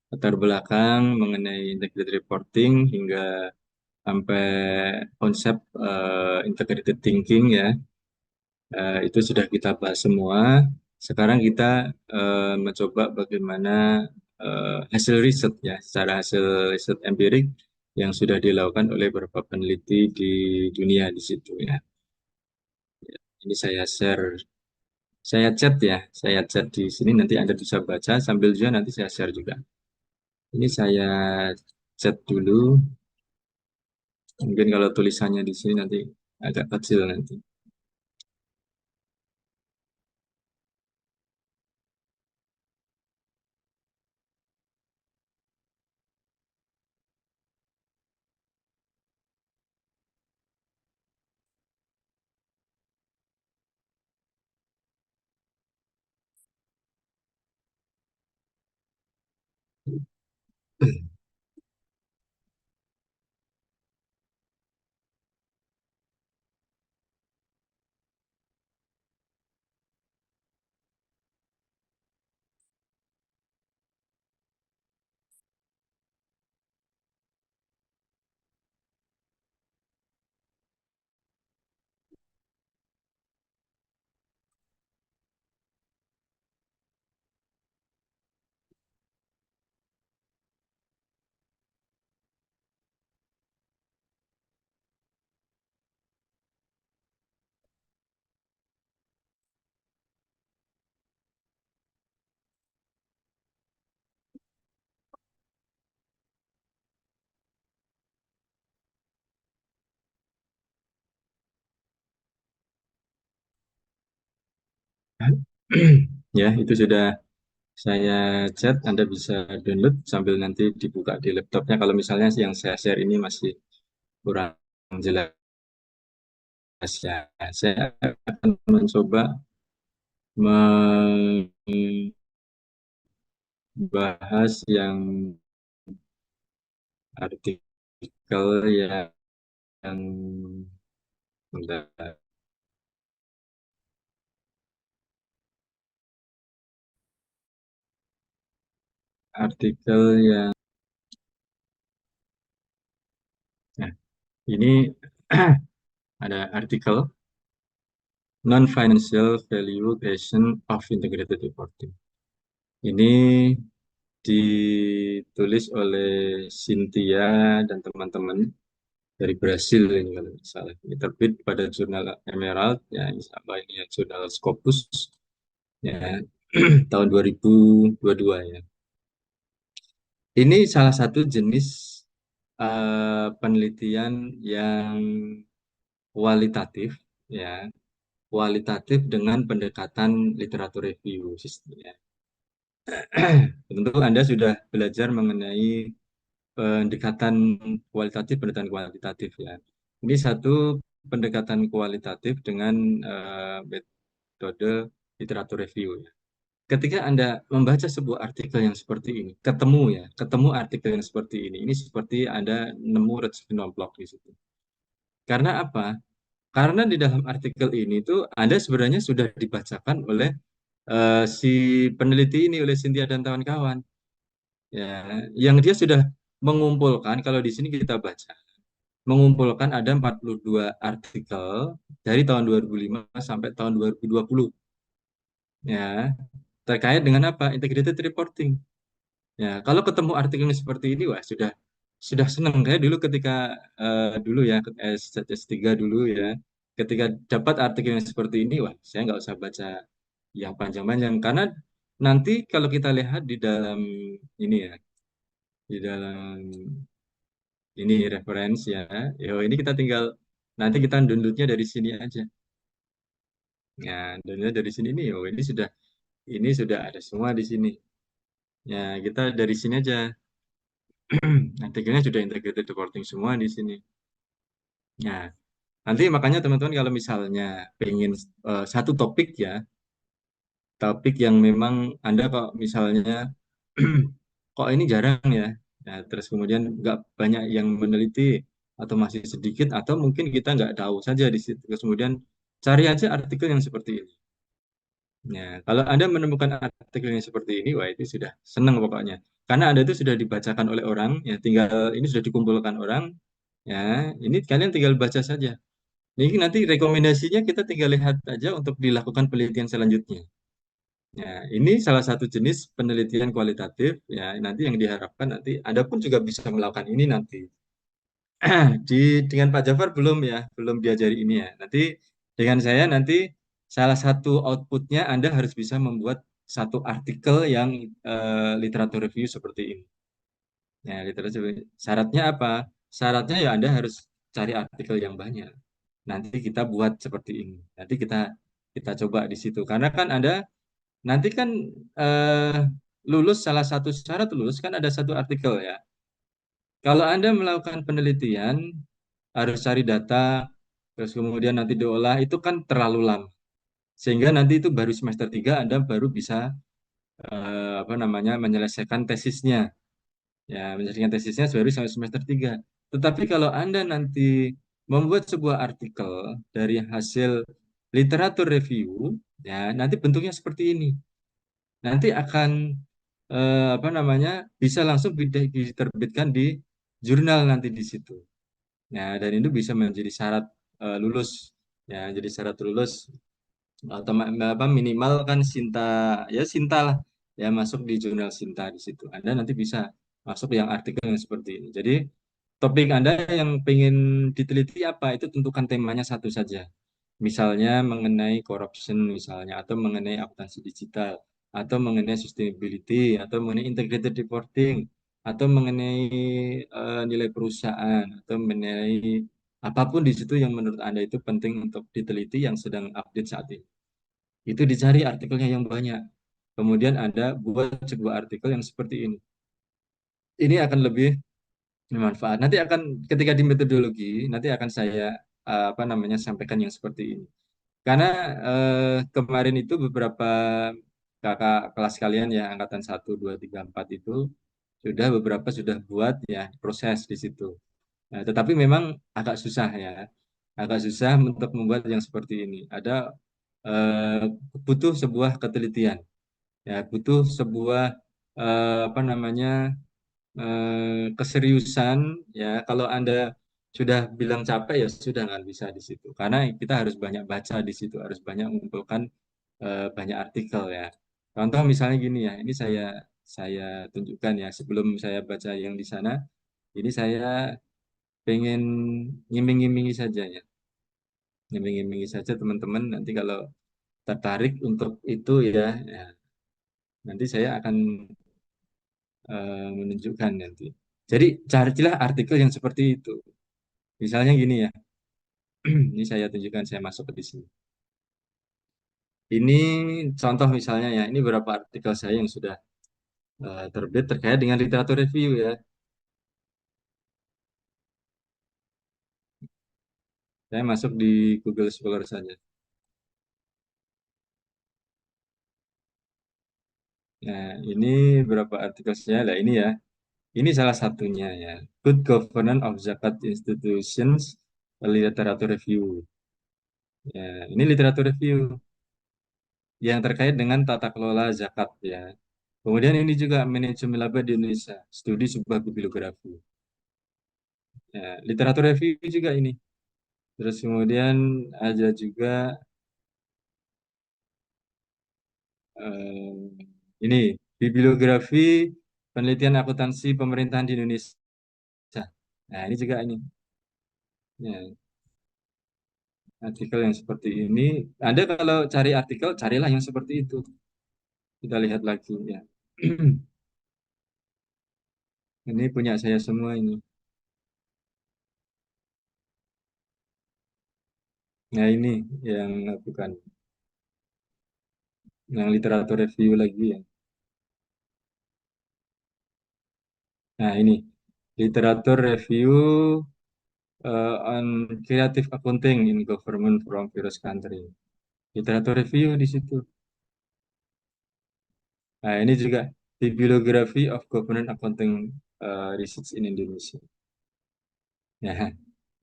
latar belakang mengenai integrated reporting hingga sampai konsep integrated thinking ya. Itu sudah kita bahas semua. Sekarang kita mencoba bagaimana hasil riset ya, secara hasil riset empirik yang sudah dilakukan oleh beberapa peneliti di dunia di situ ya. Ini saya chat ya, saya chat di sini nanti Anda bisa baca sambil juga nanti saya share juga. Ini saya chat dulu, mungkin kalau tulisannya di sini nanti agak kecil nanti. Ya, itu sudah saya chat, Anda bisa download sambil nanti dibuka di laptopnya. Kalau misalnya yang saya share ini masih kurang jelas ya, saya akan mencoba membahas yang artikel yang bentar, artikel yang nah, ini ada artikel Non-Financial Valuation of Integrated Reporting. Ini ditulis oleh Cynthia dan teman-teman dari Brasil ini kalau tidak salah. Ini terbit pada jurnal Emerald ya, ini sama ini ya, jurnal Scopus ya tahun 2022 ya. Ini salah satu jenis penelitian yang kualitatif ya, kualitatif dengan pendekatan literatur review sistemnya. Tentu Anda sudah belajar mengenai pendekatan kualitatif, pendekatan kuantitatif ya. Ini satu pendekatan kualitatif dengan metode literatur review ya. Ketika Anda membaca sebuah artikel yang seperti ini, ketemu artikel yang seperti ini seperti Anda nemu rezeki nomplok di situ. Karena apa? Karena di dalam artikel ini tuh Anda sebenarnya sudah dibacakan oleh si peneliti ini, oleh Cynthia dan kawan-kawan. Ya, yang dia sudah mengumpulkan, kalau di sini kita baca, mengumpulkan ada 42 artikel dari tahun 2005 sampai tahun 2020 ya, terkait dengan apa? Integrated reporting. Ya, kalau ketemu artikelnya seperti ini, wah sudah senang. Saya dulu ketika dulu ya S3 dulu ya, ketika dapat artikelnya seperti ini, wah saya nggak usah baca yang panjang-panjang karena nanti kalau kita lihat di dalam ini ya, di dalam ini referensi ya, yo ini kita tinggal nanti kita downloadnya dari sini aja. Ya, download dari sini nih, oh ini sudah ada semua di sini. Ya, kita dari sini aja. Artikelnya sudah integrated reporting semua di sini. Nah, nanti makanya teman-teman kalau misalnya pengen satu topik ya, topik yang memang Anda kok misalnya kok ini jarang ya, nah, terus kemudian nggak banyak yang meneliti atau masih sedikit atau mungkin kita nggak tahu saja di situ. Terus kemudian cari aja artikel yang seperti ini. Ya, kalau Anda menemukan artikel yang seperti ini, wah itu sudah senang pokoknya. karena Anda itu sudah dibacakan oleh orang, ya tinggal ini sudah dikumpulkan orang, ya ini kalian tinggal baca saja. Ini nanti rekomendasinya kita tinggal lihat aja untuk dilakukan penelitian selanjutnya. Ya, ini salah satu jenis penelitian kualitatif, ya nanti yang diharapkan nanti Anda pun juga bisa melakukan ini nanti. Di dengan Pak Jafar belum ya, belum diajari ini ya. Nanti dengan saya nanti salah satu outputnya Anda harus bisa membuat satu artikel yang literatur review seperti ini. Ya, literatur. Syaratnya apa? Syaratnya ya Anda harus cari artikel yang banyak. Nanti kita buat seperti ini. Nanti kita kita coba di situ. Karena kan Anda nanti kan eh, lulus salah satu syarat lulus kan ada satu artikel ya. Kalau Anda melakukan penelitian harus cari data, terus kemudian nanti diolah itu kan terlalu lama. Sehingga nanti itu baru semester 3 Anda baru bisa apa namanya menyelesaikan tesisnya. Ya, menyelesaikan tesisnya baru sampai semester 3. Tetapi kalau Anda nanti membuat sebuah artikel dari hasil literatur review, ya nanti bentuknya seperti ini. Nanti akan apa namanya bisa langsung diterbitkan di jurnal nanti di situ. Ya, dan itu bisa menjadi syarat lulus. Ya, jadi syarat lulus atau apa minimal kan Sinta ya Sinta lah ya masuk di jurnal Sinta di situ. Anda nanti bisa masuk yang artikel yang seperti ini. Jadi topik Anda yang pengen diteliti apa itu tentukan temanya satu saja. Misalnya mengenai corruption misalnya atau mengenai akuntansi digital atau mengenai sustainability atau mengenai integrated reporting atau mengenai nilai perusahaan atau mengenai apapun di situ yang menurut Anda itu penting untuk diteliti yang sedang update saat ini. Itu dicari artikelnya yang banyak. Kemudian Anda buat sebuah artikel yang seperti ini. Ini akan lebih bermanfaat. Nanti akan ketika di metodologi, nanti akan saya apa namanya sampaikan yang seperti ini. Karena kemarin itu beberapa kakak kelas kalian ya angkatan 1, 2, 3, 4 itu sudah beberapa sudah buat ya proses di situ. Nah, tetapi memang agak susah ya. Agak susah untuk membuat yang seperti ini. Ada eh, butuh sebuah ketelitian. Ya, butuh sebuah apa namanya keseriusan ya kalau Anda sudah bilang capek ya sudah nggak bisa di situ karena kita harus banyak baca di situ harus banyak mengumpulkan banyak artikel ya contoh misalnya gini ya ini saya tunjukkan ya sebelum saya baca yang di sana ini saya pengen ngiming-ngimingi saja ya ngiming-ngimingi saja teman-teman nanti kalau tertarik untuk itu ya, ya nanti saya akan menunjukkan nanti jadi carilah artikel yang seperti itu. Misalnya gini ya, ini saya tunjukkan saya masuk ke di sini. Ini contoh misalnya ya, ini beberapa artikel saya yang sudah terbit terkait dengan literatur review ya. Saya masuk di Google Scholar saja. Nah, ini beberapa artikel saya. Nah, ini ya. Ini salah satunya ya. Good Governance of Zakat Institutions Literatur Review. Ya, ini literatur review yang terkait dengan tata kelola zakat ya. Kemudian ini juga manajemen laba di Indonesia, studi sebuah bibliografi. Ya, literatur review juga ini. Terus kemudian ada juga eh, ini bibliografi penelitian akuntansi pemerintahan di Indonesia. Nah, ini juga ini ya, artikel yang seperti ini. Anda kalau cari artikel, carilah yang seperti itu. Kita lihat lagi ya. Ini punya saya semua ini. Nah, ini yang bukan yang literatur review lagi ya. Nah, ini literatur review on creative accounting in government from various country. Literatur review di situ. Nah, ini juga Bibliography of Government Accounting Research in Indonesia. Ya,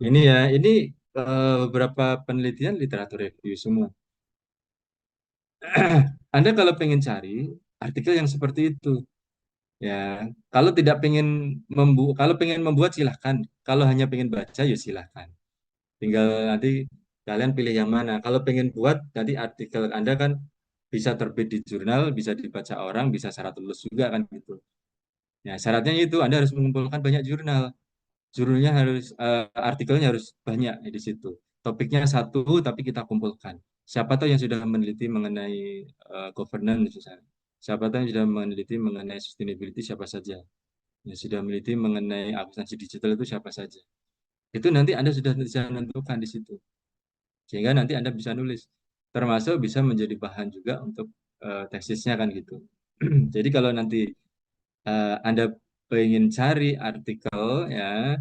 ini ya, ini beberapa penelitian literatur review semua. Anda kalau pengen cari artikel yang seperti itu, Ya, kalau tidak pengen kalau pengen membuat silahkan. Kalau hanya pengen baca ya silahkan. Tinggal nanti kalian pilih yang mana. Kalau pengen buat, nanti artikel Anda kan bisa terbit di jurnal, bisa dibaca orang, bisa syarat lulus juga kan gitu. Ya, syaratnya itu Anda harus mengumpulkan banyak jurnal. Jurnalnya harus, artikelnya harus banyak di situ. Topiknya satu, tapi kita kumpulkan. Siapa tahu yang sudah meneliti mengenai governance misalnya. Siapa tahu yang sudah meneliti mengenai sustainability siapa saja. Yang sudah meneliti mengenai akuntansi digital itu siapa saja. Itu nanti Anda sudah bisa menentukan di situ. Sehingga nanti Anda bisa nulis. Termasuk bisa menjadi bahan juga untuk tesisnya kan gitu. Jadi kalau nanti Anda pengen cari artikel ya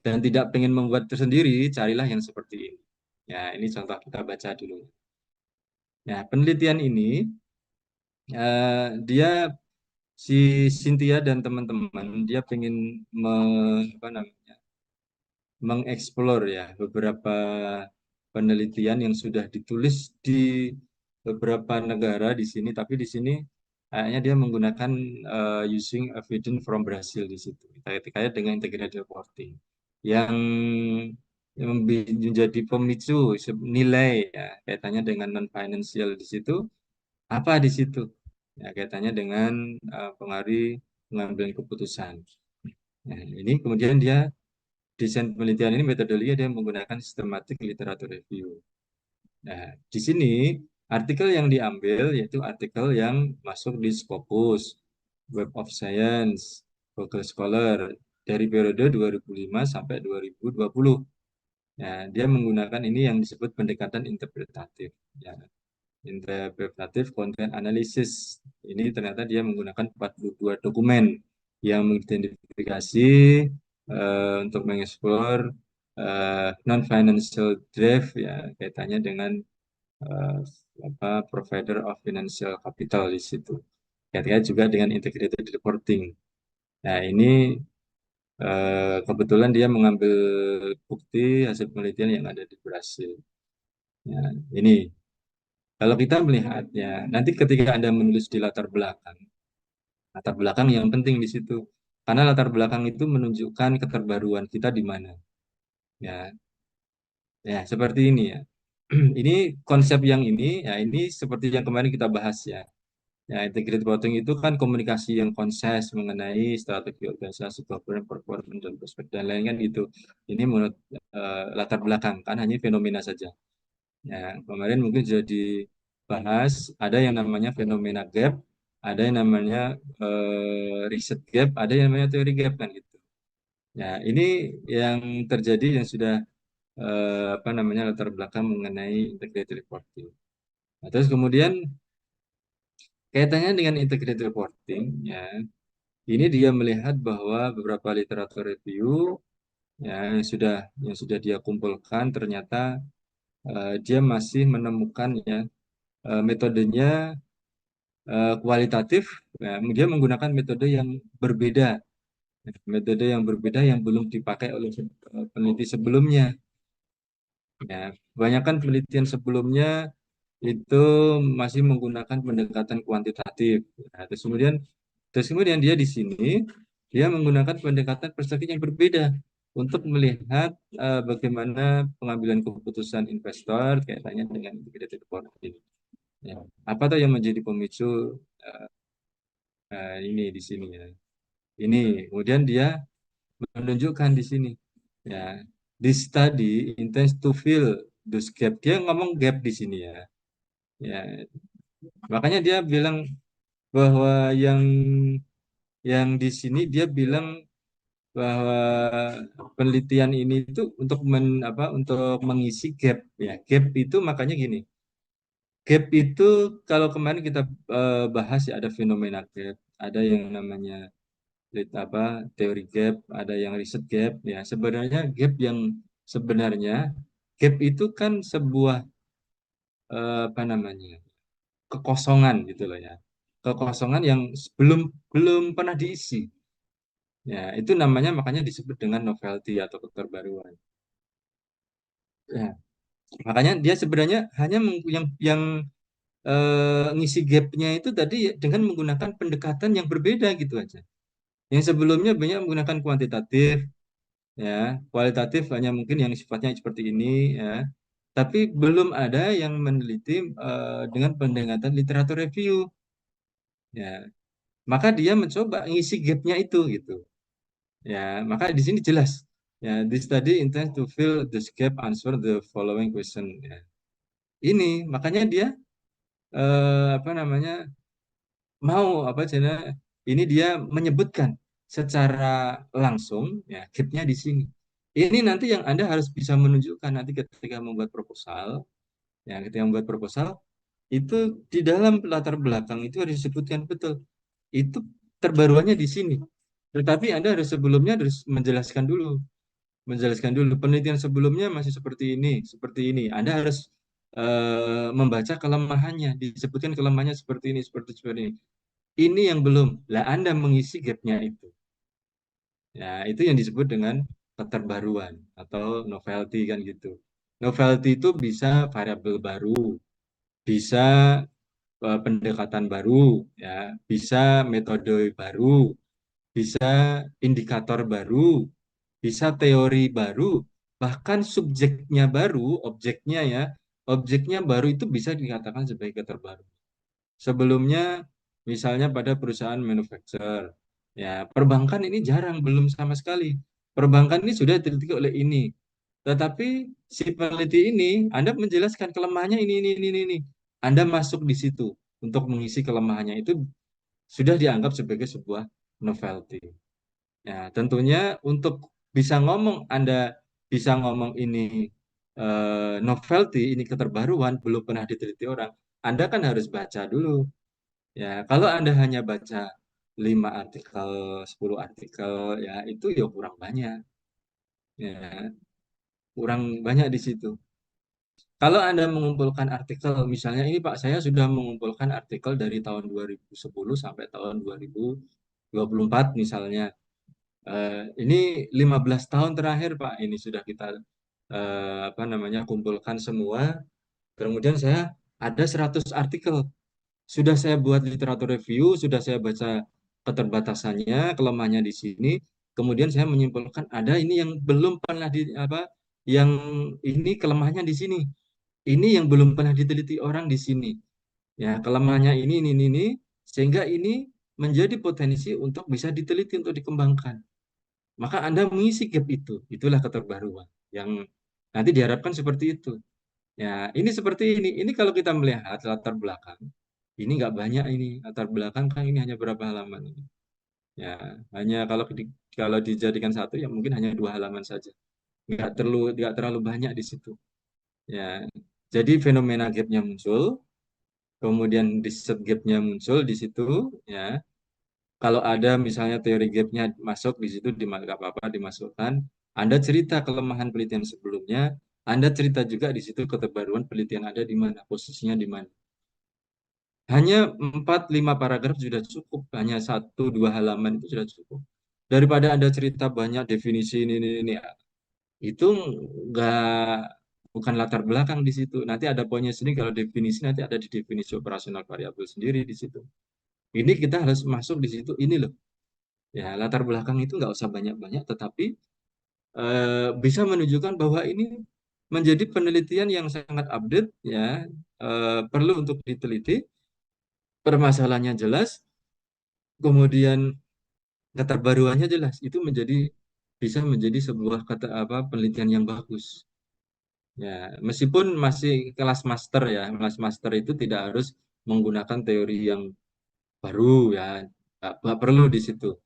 dan tidak pengen membuat tersendiri, carilah yang seperti ini. Ya, ini contoh kita baca dulu. Ya, penelitian ini dia si Cynthia dan teman-teman dia pengen apa namanya mengeksplor ya beberapa penelitian yang sudah ditulis di beberapa negara di sini, tapi di sini kayaknya dia menggunakan using evidence from Brazil di situ, terkait dengan integrated reporting yang menjadi pemicu nilai ya kaitannya dengan non financial di situ apa di situ ya kaitannya dengan pengaruh pengambilan keputusan. Nah, ini kemudian dia desain penelitian ini metodologi dia menggunakan systematic literature review. Nah, di sini artikel yang diambil yaitu artikel yang masuk di Scopus, Web of Science, Google Scholar dari periode 2005 sampai 2020. Nah, dia menggunakan ini yang disebut pendekatan interpretatif. Ya, interpretatif content analysis. Ini ternyata dia menggunakan 42 dokumen yang mengidentifikasi untuk mengeksplor non-financial draft ya kaitannya dengan eh, provider of financial capital di situ. Kaitannya juga dengan integrated reporting. Nah, ini kebetulan dia mengambil bukti hasil penelitian yang ada di Brasil. Ya, ini kalau kita melihatnya, nanti ketika Anda menulis di latar belakang yang penting di situ. Karena latar belakang itu menunjukkan keterbaruan kita di mana. Ya, ya seperti ini ya. Ini konsep yang ini, ya ini seperti yang kemarin kita bahas ya. Ya, integrated reporting itu kan komunikasi yang konses mengenai strategi organisasi, governance, performance, dan prospek dan lain kan itu. Ini menurut latar belakang kan hanya fenomena saja. Ya, kemarin mungkin sudah dibahas, ada yang namanya fenomena gap, ada yang namanya riset gap, ada yang namanya teori gap kan gitu. Ya, ini yang terjadi yang sudah apa namanya latar belakang mengenai integrated reporting. Nah, terus kemudian kaitannya dengan integrated reporting, ya, ini dia melihat bahwa beberapa literatur review ya yang sudah dia kumpulkan ternyata dia masih menemukan ya metodenya kualitatif, ya, dia menggunakan metode yang berbeda yang belum dipakai oleh peneliti sebelumnya. Ya, kebanyakan penelitian sebelumnya itu masih menggunakan pendekatan kuantitatif. Nah, terus kemudian dia di sini dia menggunakan pendekatan perspektif yang berbeda untuk melihat bagaimana pengambilan keputusan investor kaitannya dengan integrated reporting. Ya. Apa tuh yang menjadi pemicu ini di sini ya? Ini kemudian dia menunjukkan di sini ya di study intends to fill those gap. Dia ngomong gap di sini ya. Ya, makanya dia bilang bahwa yang di sini dia bilang bahwa penelitian ini itu untuk untuk mengisi gap ya. Gap itu makanya gini. Gap itu kalau kemarin kita bahas ya ada fenomena gap, ada yang namanya apa teori gap, ada yang riset gap ya. Sebenarnya gap yang sebenarnya gap itu kan sebuah apa namanya? Kekosongan gitu loh ya. Kekosongan yang belum belum pernah diisi. Ya, itu namanya makanya disebut dengan novelty atau keterbaruan. Ya, makanya dia sebenarnya hanya yang ngisi gapnya itu tadi dengan menggunakan pendekatan yang berbeda gitu aja. Yang sebelumnya banyak menggunakan kuantitatif, ya, kualitatif hanya mungkin yang sifatnya seperti ini, ya. Tapi belum ada yang meneliti dengan pendekatan literatur review, ya. Maka dia mencoba ngisi gapnya itu, gitu. Ya, maka di sini jelas, ya, this study intends to fill this gap, answer the following question. Ya. Ini makanya dia apa namanya mau apa channel ini dia menyebutkan secara langsung, ya, gapnya di sini. Ini nanti yang Anda harus bisa menunjukkan nanti ketika membuat proposal, ya, ketika membuat proposal itu di dalam latar belakang itu harus disebutkan betul. Itu terbaruannya di sini. Tetapi Anda harus sebelumnya harus menjelaskan dulu penelitian sebelumnya masih seperti ini. Anda harus membaca kelemahannya, disebutkan kelemahannya seperti ini. Ini yang belum. Lah Anda mengisi gapnya itu. Ya, itu yang disebut dengan keterbaruan atau novelty kan gitu. Novelty itu bisa variabel baru, bisa pendekatan baru, ya, bisa metode baru, bisa indikator baru, bisa teori baru, bahkan subjeknya baru, objeknya ya, objeknya baru itu bisa dikatakan sebagai keterbaruan. Sebelumnya misalnya pada perusahaan manufacturer, ya, perbankan ini jarang, belum sama sekali. Perbankan ini sudah diteliti oleh ini. Tetapi si peneliti ini, Anda menjelaskan kelemahannya ini. Anda masuk di situ untuk mengisi kelemahannya itu sudah dianggap sebagai sebuah novelty. Ya, tentunya untuk bisa ngomong Anda bisa ngomong ini novelty, ini keterbaruan, belum pernah diteliti orang. Anda kan harus baca dulu. Ya, kalau Anda hanya baca 5 artikel, 10 artikel, ya itu ya kurang banyak. Ya, kurang banyak di situ. Kalau Anda mengumpulkan artikel, misalnya ini Pak, saya sudah mengumpulkan artikel dari tahun 2010 sampai tahun 2024 misalnya. Ini 15 tahun terakhir Pak, ini sudah kita apa namanya kumpulkan semua. Kemudian saya ada 100 artikel. Sudah saya buat literatur review, sudah saya baca keterbatasannya, kelemahannya di sini. Kemudian saya menyimpulkan ada ini yang belum pernah di apa, yang ini kelemahannya di sini. Ini yang belum pernah diteliti orang di sini. Ya, kelemahannya ini, sehingga ini menjadi potensi untuk bisa diteliti untuk dikembangkan. Maka Anda mengisi gap itu. Itulah keterbaruan yang nanti diharapkan seperti itu. Ya, ini seperti ini. Ini kalau kita melihat latar belakang, ini nggak banyak ini latar belakang kan ini hanya berapa halaman ini. Ya, hanya kalau dijadikan satu ya mungkin hanya 2 halaman saja. Nggak terlalu banyak di situ. Ya, jadi fenomena gapnya muncul, kemudian distance gapnya muncul di situ. Ya, kalau ada misalnya teori gapnya masuk di situ, nggak apa-apa dimasukkan. Anda cerita kelemahan penelitian sebelumnya, Anda cerita juga di situ keterbaruan penelitian Anda di mana, posisinya di mana. Hanya 4-5 paragraf sudah cukup, hanya 1-2 halaman itu sudah cukup. Daripada Anda cerita banyak definisi ini. Itu nggak bukan latar belakang di situ. Nanti ada poinnya sendiri kalau definisi nanti ada di definisi operasional variabel sendiri di situ. Ini kita harus masuk di situ. Ini loh. Ya, latar belakang itu nggak usah banyak-banyak, tetapi bisa menunjukkan bahwa ini menjadi penelitian yang sangat update, ya, perlu untuk diteliti, permasalahannya jelas, kemudian keterbaruannya jelas. Itu bisa menjadi sebuah kata apa penelitian yang bagus. Ya, meskipun masih kelas master ya, kelas master itu tidak harus menggunakan teori yang baru ya, nggak perlu di situ.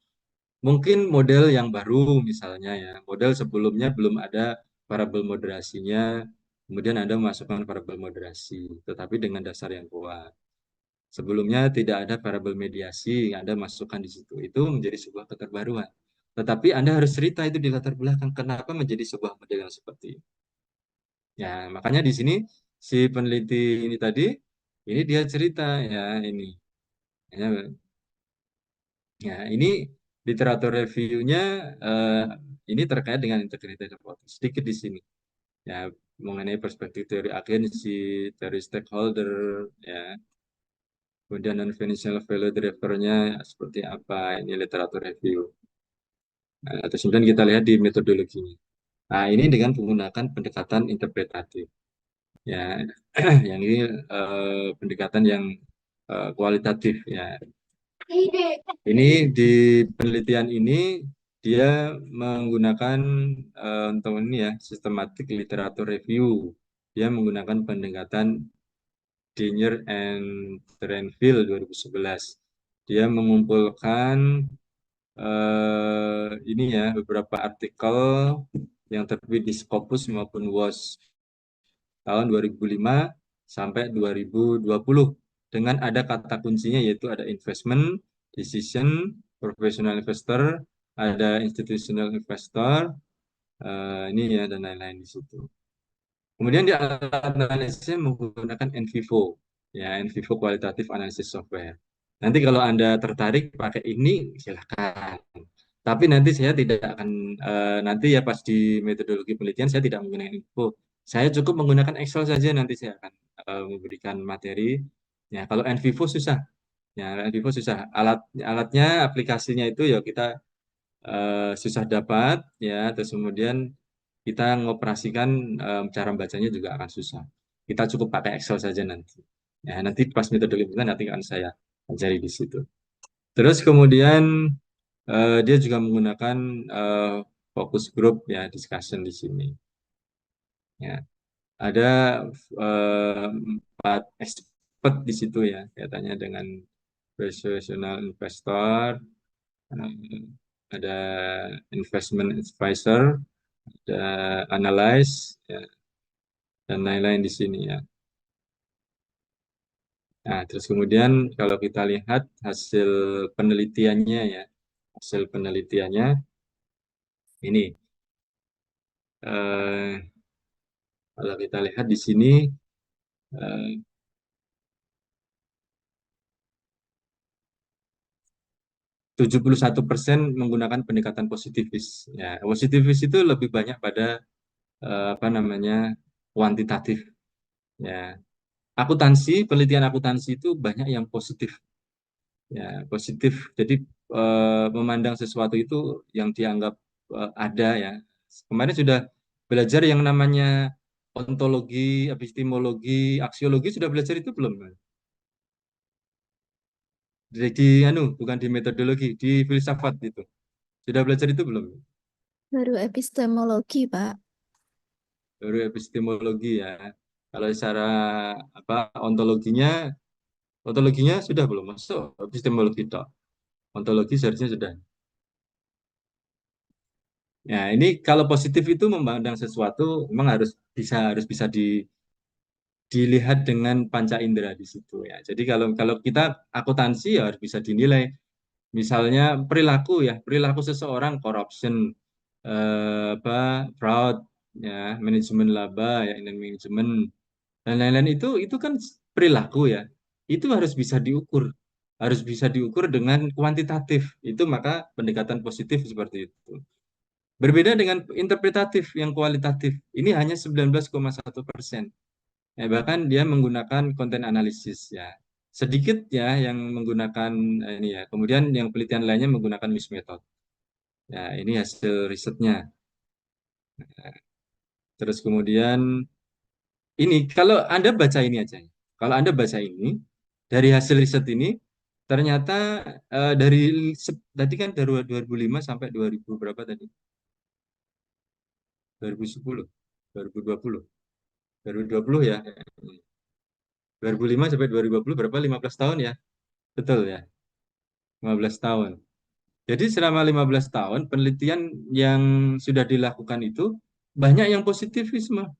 Mungkin model yang baru misalnya ya, model sebelumnya belum ada variabel moderasinya, kemudian Anda memasukkan variabel moderasi, tetapi dengan dasar yang kuat. Sebelumnya tidak ada variabel mediasi, Anda masukkan di situ. Itu menjadi sebuah keterbaruan. Tetapi Anda harus cerita itu di latar belakang, kenapa menjadi sebuah model yang seperti ini. Ya, makanya di sini si peneliti ini tadi, ini dia cerita ya ini. Ya, ya, ini literatur reviewnya eh, ini terkait dengan integrated hypothesis. Sedikit di sini. Ya, mengenai perspektif teori agensi, teori stakeholder, ya. Kemudian non-financial value drivernya seperti apa, ini literatur review. Nah, terus kemudian kita lihat di metodologinya. Nah, ini dengan menggunakan pendekatan interpretatif. Ya, yang ini pendekatan yang kualitatif ya. Ini di penelitian ini dia menggunakan untuk ini ya systematic literature review. Dia menggunakan pendekatan Denier and Trenville 2011. Dia mengumpulkan ini ya beberapa artikel yang terbit di Scopus maupun WOS tahun 2005 sampai 2020 dengan ada kata kuncinya yaitu ada investment, decision, professional investor, ada institutional investor, ini ya dan lain-lain di situ. Kemudian di alat analisisnya menggunakan NVivo, ya NVivo Qualitative Analysis Software. Nanti kalau Anda tertarik pakai ini silahkan. Tapi nanti saya tidak akan nanti ya pas di metodologi penelitian saya tidak menggunakan info. Saya cukup menggunakan Excel saja nanti saya akan memberikan materi. Ya kalau NVivo susah. Ya NVivo susah. Alatnya aplikasinya itu ya kita susah dapat ya terus kemudian kita ngoperasikan cara bacanya juga akan susah. Kita cukup pakai Excel saja nanti. Ya nanti pas metodologi penelitian nanti akan saya cari di situ. Terus kemudian dia juga menggunakan eh, focus group ya discussion di sini. Ya, ada empat expert di situ ya, kaitannya dengan professional investor, eh, ada investment advisor, ada analyst, ya, dan lain-lain di sini ya. Nah, terus kemudian kalau kita lihat hasil penelitiannya ya, hasil penelitiannya ini. Eh, Kalau kita lihat di sini eh, 71% menggunakan pendekatan positifis. Ya, positifis itu lebih banyak pada apa namanya kuantitatif. Ya, akuntansi, penelitian akuntansi itu banyak yang positif. Ya, positif. Jadi memandang sesuatu itu yang dianggap ada ya. Kemarin sudah belajar yang namanya ontologi, epistemologi, aksiologi sudah belajar itu belum? Di anu, bukan di metodologi, di filsafat itu. Sudah belajar itu belum? Baru epistemologi, Pak. Baru epistemologi ya. Kalau secara apa ontologinya, ontologinya sudah belum masuk epistemologi toh. Ontologi seharusnya sudah. Ya, ini kalau positif itu memandang sesuatu memang harus bisa dilihat dengan panca indera di situ ya. Jadi kalau kalau kita akuntansi ya harus bisa dinilai. Misalnya perilaku ya, perilaku seseorang corruption, apa fraud, ya manajemen laba, ya dan manajemen dan lain-lain itu kan perilaku ya. Itu harus bisa diukur dengan kuantitatif. Itu maka pendekatan positif seperti itu. Berbeda dengan interpretatif yang kualitatif. Ini hanya 19,1%. Ya, bahkan dia menggunakan konten analisis ya. Sedikit ya yang menggunakan ini ya. Kemudian yang penelitian lainnya menggunakan mixed method. Ya, ini hasil risetnya. Terus kemudian ini kalau Anda baca ini aja. Kalau Anda baca ini dari hasil riset ini ternyata dari tadi kan dari 2005 sampai 2000 berapa tadi? 2010, 2020. 2020 ya. 2005 sampai 2020 berapa? 15 tahun ya. Betul ya. 15 tahun. Jadi selama 15 tahun penelitian yang sudah dilakukan itu banyak yang positivisme.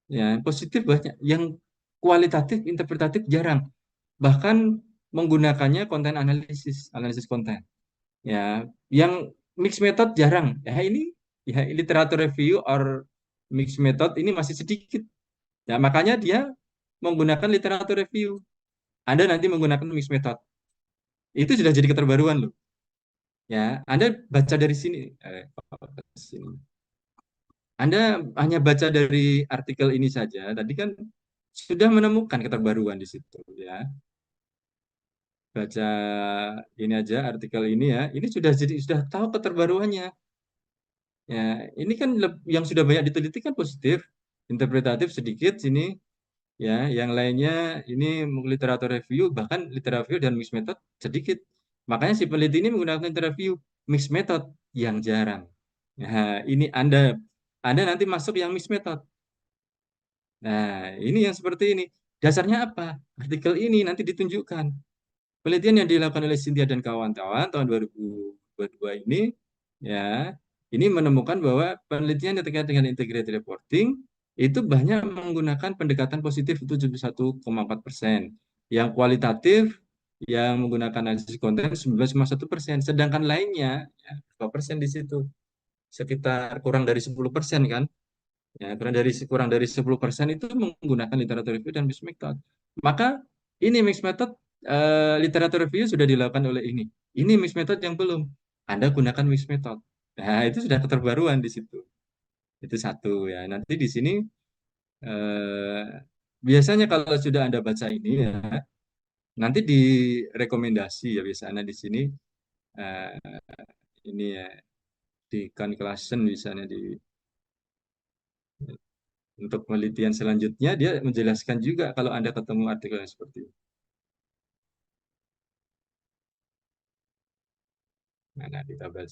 Ya, positif banyak, yang kualitatif, interpretatif jarang. Bahkan menggunakannya konten analisis, analisis konten. Ya, yang mixed method jarang. Ya literatur review or mixed method ini masih sedikit. Ya, makanya dia menggunakan literatur review. Anda nanti menggunakan mixed method. Itu sudah jadi keterbaruan loh. Ya, Anda baca dari sini. Sini. Anda hanya baca dari artikel ini saja. Tadi kan sudah menemukan keterbaruan di situ ya. baca ini aja artikel ini ya, ini sudah tahu keterbaruannya. Ya, ini kan yang sudah banyak diteliti kan positif, interpretatif sedikit sini, ya, yang lainnya ini literatur review, bahkan literatur review dan mixed method sedikit. Makanya si peneliti ini menggunakan literatur review mixed method yang jarang. Nah, ini Anda nanti masuk yang mixed method. Nah, ini yang seperti ini. Dasarnya apa? Artikel ini nanti ditunjukkan. Penelitian yang dilakukan oleh Cynthia dan kawan-kawan tahun 2022 ini, ya, ini menemukan bahwa penelitian yang terkait dengan integrated reporting itu banyak menggunakan pendekatan positif itu 71,4%, yang kualitatif yang menggunakan analisis konten 19,1%, sedangkan lainnya ya, 2% di situ, sekitar kurang dari 10% kan. Ya, kurang dari 10% itu menggunakan literatur review dan mixed method. Maka ini mixed method, literatur review sudah dilakukan oleh ini. Ini mixed method yang belum. Anda gunakan mixed method. Nah, itu sudah keterbaruan di situ. Itu satu ya. Nanti di sini eh, biasanya kalau sudah Anda baca ini ya, nanti di rekomendasi ya biasanya di sini eh, ini ya di conclusion misalnya untuk penelitian selanjutnya dia menjelaskan juga kalau Anda ketemu artikel yang seperti ini. Nah, di tabel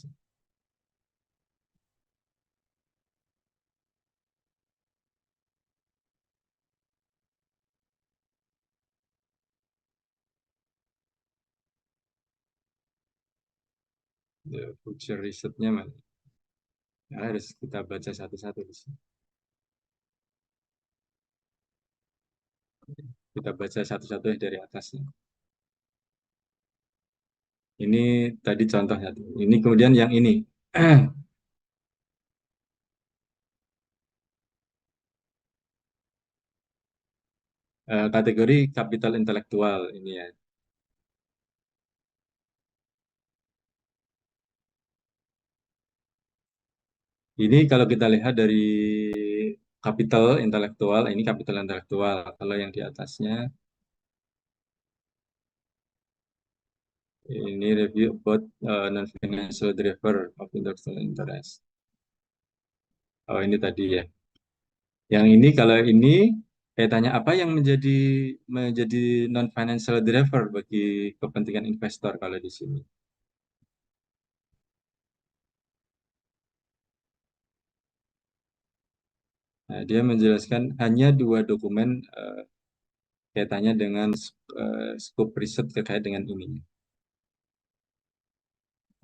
future risetnya mana? Nah, harus kita baca satu-satu di sini. Kita baca satu-satu dari atasnya. Ini tadi contohnya. Ini kemudian yang ini. Kategori kapital intelektual ini ya. Ini kalau kita lihat dari kapital intelektual, ini kapital intelektual. Kalau yang di atasnya, ini review about non-financial driver of industrial interest. Oh, ini tadi ya. Yang ini kalau ini kaitannya apa yang menjadi non-financial driver bagi kepentingan investor kalau di sini. Nah, dia menjelaskan hanya dua dokumen kaitannya dengan scope riset terkait dengan ini.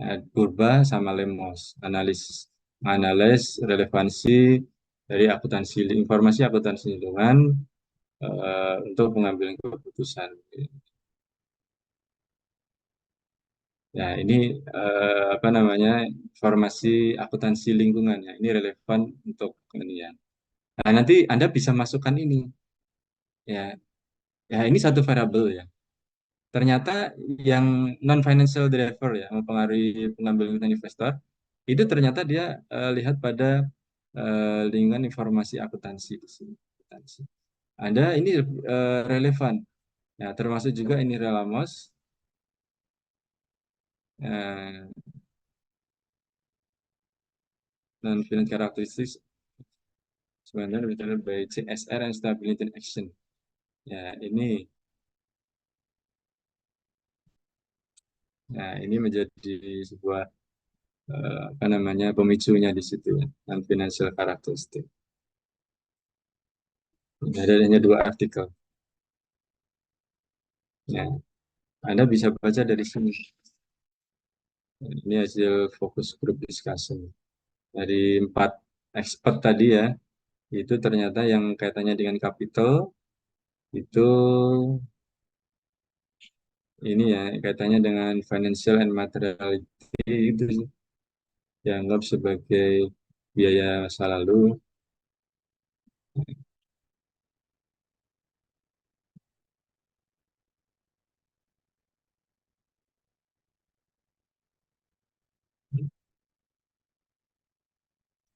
Nah, Purba sama Lemos, analis relevansi dari informasi akuntansi lingkungan untuk pengambilan keputusan. Ya, ini apa namanya informasi akuntansi lingkungan ya. Ini relevan untuk ini ya. Nah, nanti Anda bisa masukkan ini ya. Ya, ini satu variabel ya. Ternyata yang non financial driver ya mempengaruhi pengambilan keputusan investor itu ternyata dia lihat pada lingkungan informasi akuntansi di sini. Akuntansi. Anda ini relevan. Ya, termasuk juga ini Relamos. eh, Non-financial characteristics sebenarnya bicara by CSR and stability in action. Ya, ini menjadi sebuah apa namanya pemicunya di situ ya, non financial characteristic. Ada hanya dua artikel. Ya, Anda bisa baca dari sini. Ini hasil fokus group discussion dari 4 expert tadi ya. Itu ternyata yang kaitannya dengan capital itu ini ya kaitannya dengan financial and materiality itu dianggap sebagai biaya masa lalu.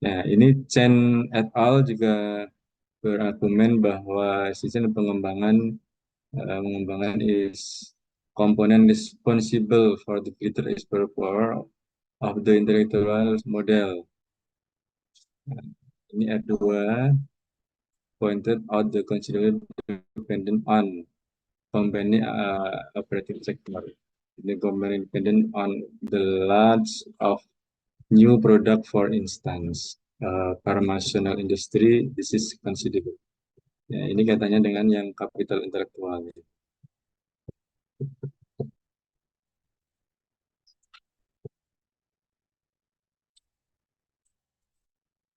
Nah, ini Chen et al. Juga berargumen bahwa sistem pengembangan is component responsible for the greater expert power of the intellectual model. Nah, ini R2 pointed out the considerable dependent on company operating sector. The company dependent on the launch of new product, for instance, pharmaceutical industry. This is considerable. Ya, ini katanya dengan yang kapital intelektual.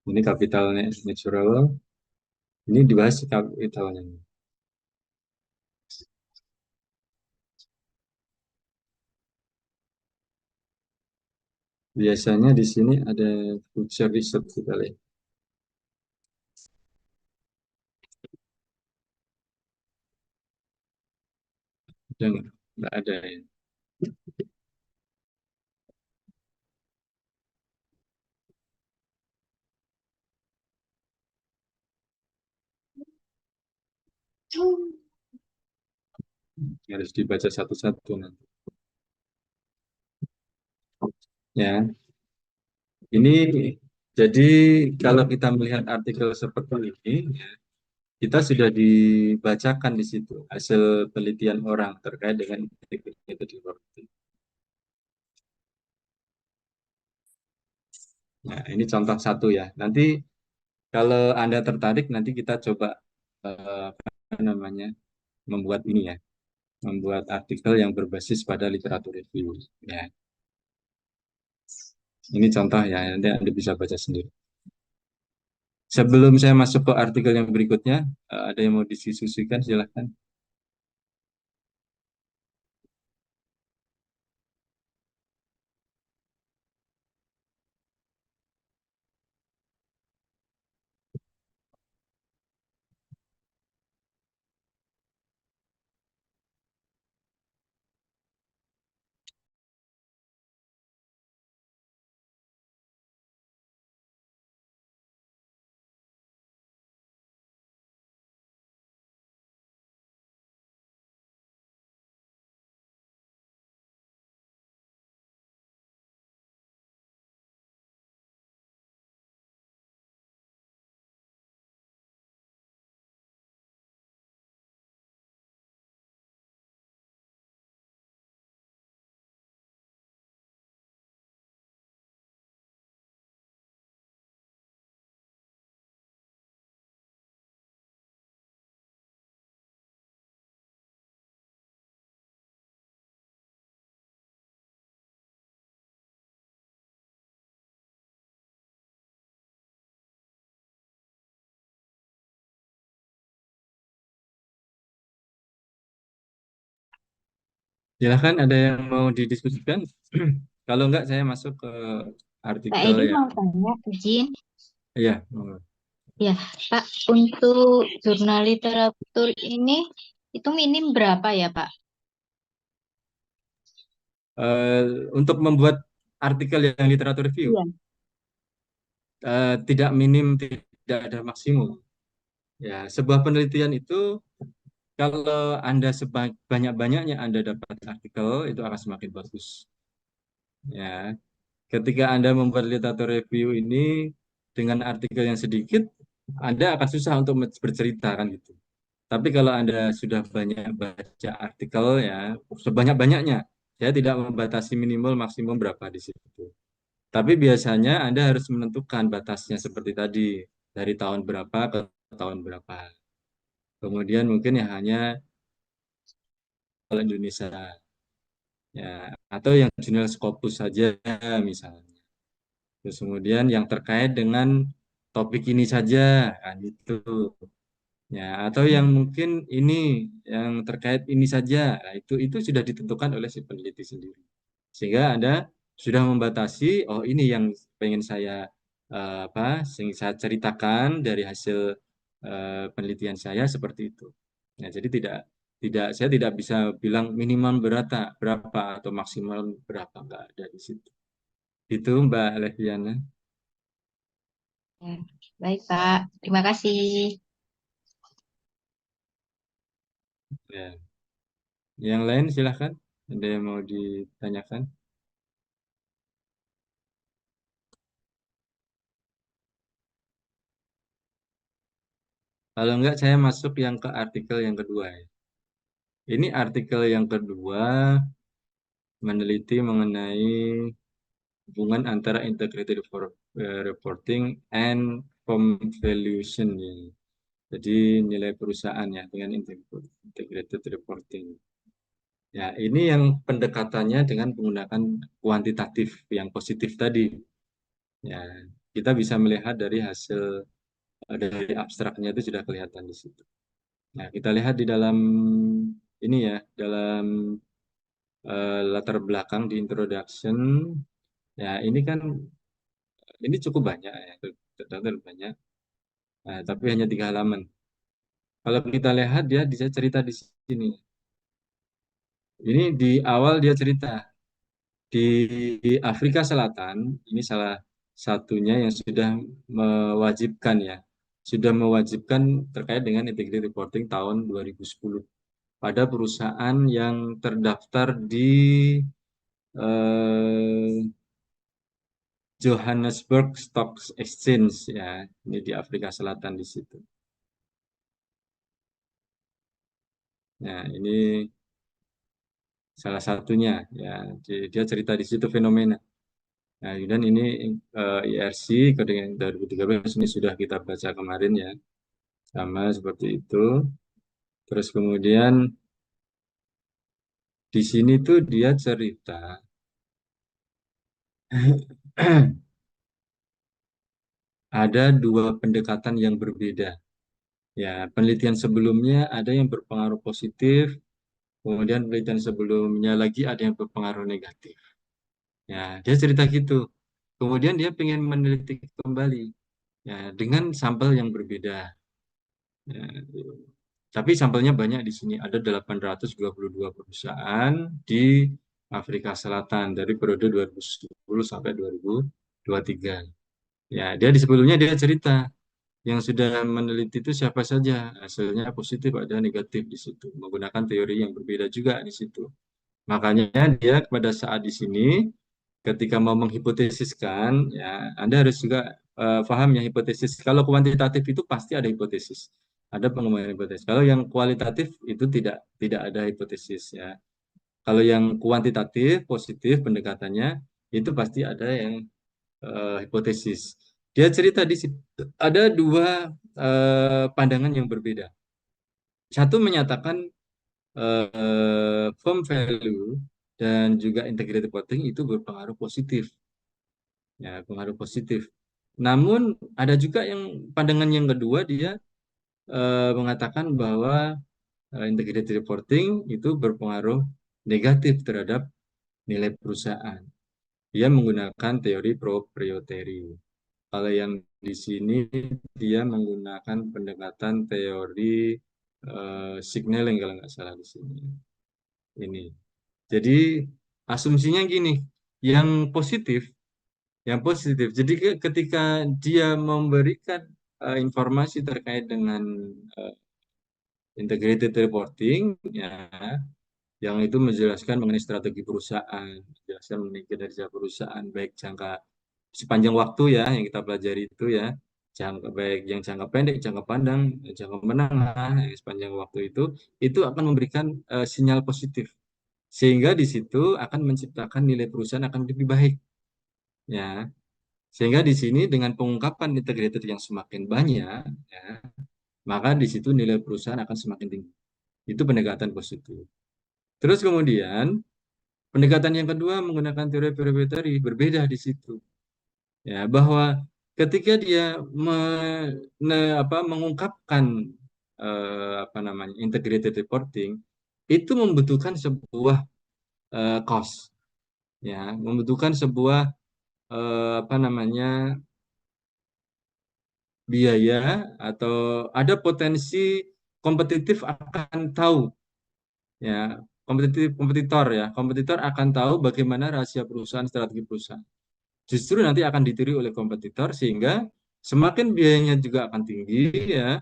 Ini kapitalnya natural. Ini dibahas kapitalnya. Biasanya di sini ada future research kita lihat. Ada nggak ada ya. Harus dibaca satu-satu nanti. Ya, ini jadi kalau kita melihat artikel seperti ini, ya, kita sudah dibacakan di situ hasil penelitian orang terkait dengan metode working. Nah, ini contoh satu ya. Nanti kalau Anda tertarik, nanti kita coba apa namanya membuat ini ya, membuat artikel yang berbasis pada literatur review. Ya, ini contoh ya, nanti Anda bisa baca sendiri. Sebelum saya masuk ke artikel yang berikutnya, ada yang mau didiskusikan, silahkan. Silahkan, ada yang mau didiskusikan? Kalau enggak, saya masuk ke Pak artikel Edi yang, mau tanya, izin. ya, Ya, Pak, untuk jurnal literatur ini itu minim berapa ya, Pak? eh, untuk membuat artikel yang literatur review, Iya. tidak minim, tidak ada maksimum. Ya, sebuah penelitian itu kalau Anda sebanyak-banyaknya Anda dapat artikel, itu akan semakin bagus. Ya, ketika Anda membuat literatur review ini dengan artikel yang sedikit, Anda akan susah untuk bercerita kan gitu. Tapi kalau Anda sudah banyak baca artikel ya, sebanyak-banyaknya, saya tidak membatasi minimal maksimum berapa di situ. Tapi biasanya Anda harus menentukan batasnya seperti tadi, dari tahun berapa ke tahun berapa. Kemudian mungkin ya hanya kalau Indonesia ya, atau yang jurnal Scopus saja misalnya. Terus kemudian yang terkait dengan topik ini saja, kan itu. Ya, atau yang mungkin ini yang terkait ini saja, nah, itu sudah ditentukan oleh si peneliti sendiri. Sehingga Anda sudah membatasi, oh ini yang pengen saya apa, yang saya ceritakan dari hasil penelitian saya seperti itu. Nah, jadi tidak saya tidak bisa bilang minimal berapa atau maksimal berapa, enggak ada di situ. Itu Mbak Leviana. Ya, baik, Pak. Terima kasih. Ya. Yang lain silahkan. Ada yang mau ditanyakan? Kalau enggak, saya masuk yang ke artikel yang kedua ya. Ini artikel yang kedua meneliti mengenai hubungan antara integrated reporting and firm valuation ya. Jadi nilai perusahaan ya dengan integrated reporting. Ya, ini yang pendekatannya dengan menggunakan kuantitatif yang positif tadi. Ya, kita bisa melihat dari hasil dari abstraknya itu sudah kelihatan di situ. Nah, kita lihat di dalam ini ya, dalam latar belakang di introduction. Ya, ini kan ini cukup banyak ya, terdapat banyak. Nah, tapi hanya 3 halaman. Kalau kita lihat dia bisa cerita di sini. Ini di awal dia cerita di Afrika Selatan, ini salah satunya yang sudah mewajibkan ya, sudah mewajibkan terkait dengan integrated reporting tahun 2010 pada perusahaan yang terdaftar di eh, Johannesburg Stock Exchange ya, ini di Afrika Selatan di situ. Nah, ini salah satunya ya, dia cerita di situ fenomena. Nah, dan ini IRC kode yang 2013 ini sudah kita baca kemarin ya, sama seperti itu. Terus kemudian di sini tuh dia cerita ada 2 pendekatan yang berbeda. Ya, penelitian sebelumnya ada yang berpengaruh positif, kemudian penelitian sebelumnya lagi ada yang berpengaruh negatif. Ya, dia cerita gitu. Kemudian dia pengen meneliti kembali ya dengan sampel yang berbeda. Ya, tapi sampelnya banyak di sini. Ada 822 perusahaan di Afrika Selatan dari periode 2010 sampai 2023. Ya, dia di sebelumnya dia cerita yang sudah meneliti itu siapa saja. Hasilnya positif, ada negatif di situ. Menggunakan teori yang berbeda juga di situ. Makanya dia pada saat di sini ketika mau menghipotesiskan, ya Anda harus juga paham ya hipotesis. Kalau kuantitatif itu pasti ada hipotesis, ada pengembangan hipotesis. Kalau yang kualitatif itu tidak ada hipotesis ya. Kalau yang kuantitatif positif pendekatannya itu pasti ada yang hipotesis. Dia cerita di situ ada 2 pandangan yang berbeda. Satu menyatakan firm value dan juga integrated reporting itu berpengaruh positif. Ya, pengaruh positif. Namun ada juga yang pandangan yang kedua dia mengatakan bahwa integrated reporting itu berpengaruh negatif terhadap nilai perusahaan. Dia menggunakan teori proprietary. Kalau yang di sini dia menggunakan pendekatan teori signaling kalau nggak salah di sini. Ini. Jadi asumsinya gini, yang positif Jadi ketika dia memberikan informasi terkait dengan eh, integrated reporting, ya, yang itu menjelaskan mengenai strategi perusahaan, menjelaskan mengenai kinerja perusahaan, baik sepanjang waktu ya yang kita pelajari itu ya, baik yang jangka pendek, jangka pandang, jangka menengah, yang sepanjang waktu itu akan memberikan sinyal positif, sehingga di situ akan menciptakan nilai perusahaan akan lebih baik, ya. Sehingga di sini dengan pengungkapan integrated yang semakin banyak, ya, maka di situ nilai perusahaan akan semakin tinggi. Itu pendekatan positif. Terus kemudian pendekatan yang kedua menggunakan teori proprietary berbeda di situ. Ya, bahwa ketika dia mengungkapkan apa namanya integrated reporting itu membutuhkan sebuah cost, ya, membutuhkan sebuah apa namanya biaya atau ada potensi kompetitif akan tahu ya kompetitor akan tahu bagaimana rahasia perusahaan, strategi perusahaan, justru nanti akan ditiru oleh kompetitor sehingga semakin biayanya juga akan tinggi ya,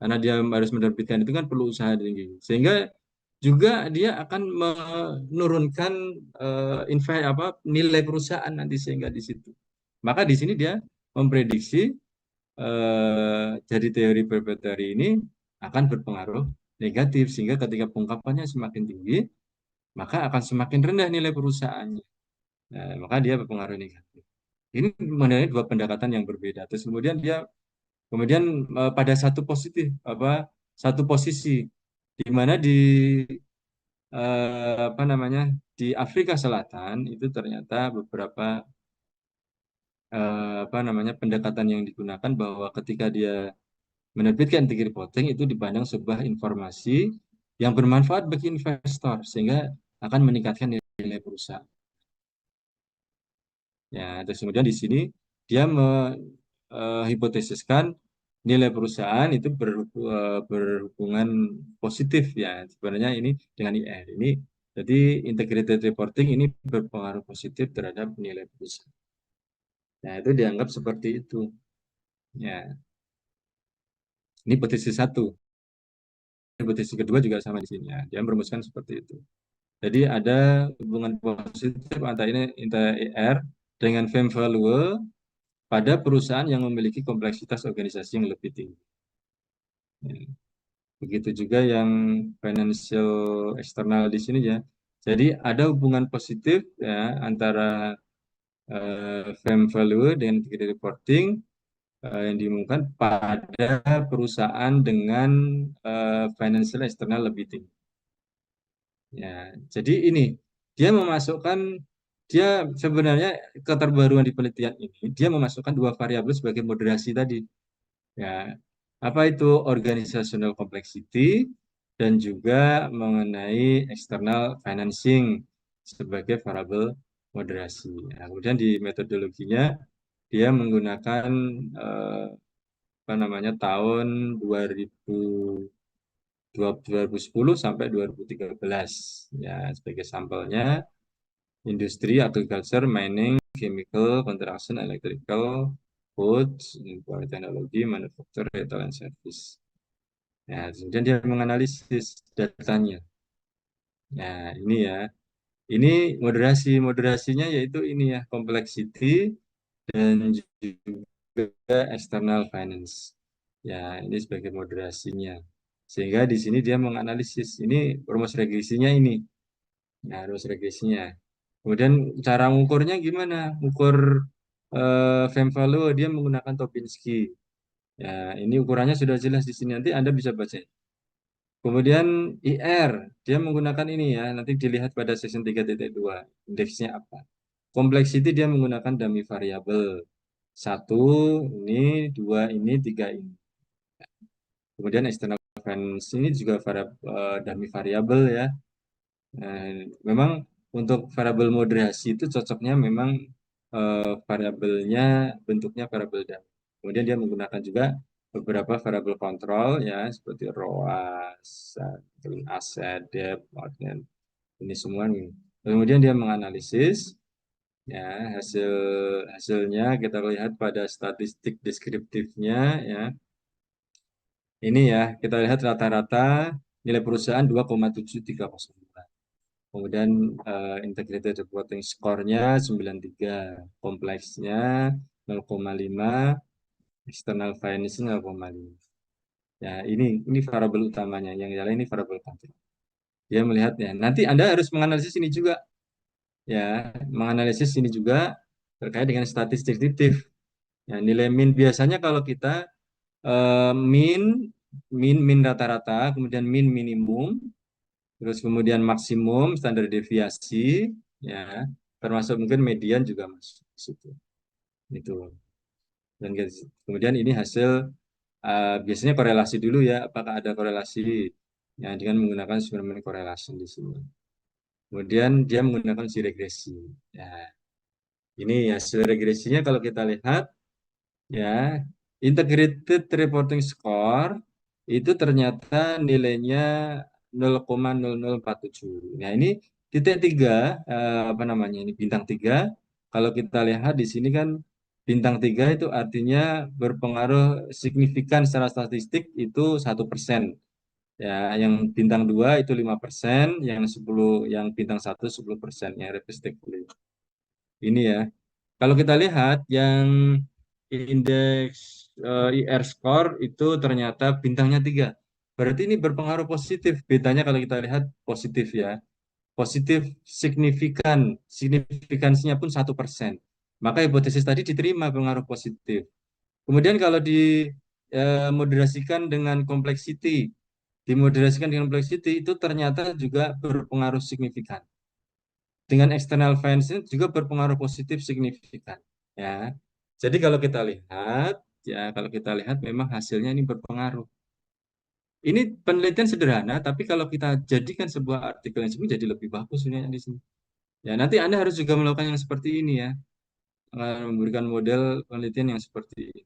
karena dia harus menerbitkan itu kan perlu usaha tinggi, sehingga juga dia akan menurunkan nilai perusahaan nanti sehingga di situ. Maka di sini dia memprediksi jadi teori perpetuity ini akan berpengaruh negatif sehingga ketika pengungkapannya semakin tinggi maka akan semakin rendah nilai perusahaannya. Nah, maka dia berpengaruh negatif. Ini mengenai dua pendekatan yang berbeda. Terus kemudian pada satu posisi di mana di Afrika Selatan itu ternyata beberapa pendekatan yang digunakan bahwa ketika dia menerbitkan ticket reporting itu dipandang sebuah informasi yang bermanfaat bagi investor sehingga akan meningkatkan nilai perusahaan. Ya, terus kemudian di sini dia hipotesiskan nilai perusahaan itu berhubungan positif ya. Sebenarnya ini dengan IR ini jadi integrated reporting ini berpengaruh positif terhadap nilai perusahaan. Nah, itu dianggap seperti itu. Ya, ini hipotesis satu. Hipotesis kedua juga sama di sini ya. Dia merumuskan seperti itu. Jadi ada hubungan positif antara IR dengan firm value pada perusahaan yang memiliki kompleksitas organisasi yang lebih tinggi. Ya. Begitu juga yang financial eksternal di sini ya. Jadi ada hubungan positif ya antara firm value dengan integrated reporting yang diumumkan pada perusahaan dengan financial eksternal lebih tinggi. Ya, jadi ini dia sebenarnya keterbaruan di penelitian ini dia memasukkan dua variabel sebagai moderasi tadi. Ya, apa itu organizational complexity dan juga mengenai external financing sebagai variabel moderasi. Nah, kemudian di metodologinya dia menggunakan tahun 2010 sampai 2013 ya sebagai sampelnya industri, agriculture, mining, chemical, construction, electrical, food, teknologi, manufacture, retail, and service. Ya, kemudian dia menganalisis datanya. Nah, ini ya. Ini moderasinya yaitu ini ya, complexity dan juga external finance. Ya, ini sebagai moderasinya. Sehingga di sini dia menganalisis ini rumus regresinya ini. Nah, rumus regresinya. Kemudian cara mengukurnya gimana? Ukur fem value dia menggunakan Tobinski. Ya, ini ukurannya sudah jelas di sini. Nanti Anda bisa baca. Kemudian IR, dia menggunakan ini ya, nanti dilihat pada section 3.2, indeksnya apa. Complexity dia menggunakan dummy variable. Satu, ini, dua, ini, tiga, ini. Kemudian external finance ini juga dummy variable ya. Memang untuk variabel moderasi itu cocoknya memang variabelnya bentuknya variabel dummy. Kemudian dia menggunakan juga beberapa variabel kontrol ya seperti ROAS, aset, debt, dan ini semua nih. Kemudian dia menganalisis ya hasilnya kita lihat pada statistik deskriptifnya ya. Ini ya kita lihat rata-rata nilai perusahaan 2,7302. Kemudian integrated reporting score-nya 93, kompleksnya 0,5, external financing 0,5. Ya, ini variabel utamanya. Yang lain ini variabel kontrol. Dia melihatnya. Nanti Anda harus menganalisis ini juga. Ya, menganalisis ini juga terkait dengan statistik deskriptif. Ya, nilai min biasanya kalau kita min rata-rata, kemudian min minimum, terus kemudian maksimum standar deviasi, ya, termasuk mungkin median juga masuk di situ. Itu. Dan kemudian ini hasil biasanya korelasi dulu ya, apakah ada korelasi ya dengan menggunakan Spearman correlation di sini. Kemudian dia menggunakan uji regresi. Ya, ini hasil regresinya kalau kita lihat ya, integrated reporting score itu ternyata nilainya 0,0047. Nah, ini titik 3 ini bintang 3. Kalau kita lihat di sini kan bintang 3 itu artinya berpengaruh signifikan secara statistik itu 1%. Ya, yang bintang 2 itu 5%, yang 10, yang bintang 1 10%, yang respectively. Ini ya. Kalau kita lihat yang indeks IR score itu ternyata bintangnya 3. Berarti ini berpengaruh positif. Betanya kalau kita lihat positif ya. Positif signifikan. Signifikansinya pun 1%. Maka hipotesis tadi diterima pengaruh positif. Kemudian kalau moderasikan dengan complexity, dimoderasikan dengan complexity itu ternyata juga berpengaruh signifikan. Dengan external financing juga berpengaruh positif signifikan. Ya, jadi kalau kita lihat memang hasilnya ini berpengaruh. Ini penelitian sederhana, tapi kalau kita jadikan sebuah artikel yang sebenarnya jadi lebih bagus sebenarnya di sini. Ya, nanti Anda harus juga melakukan yang seperti ini ya, memberikan model penelitian yang seperti ini.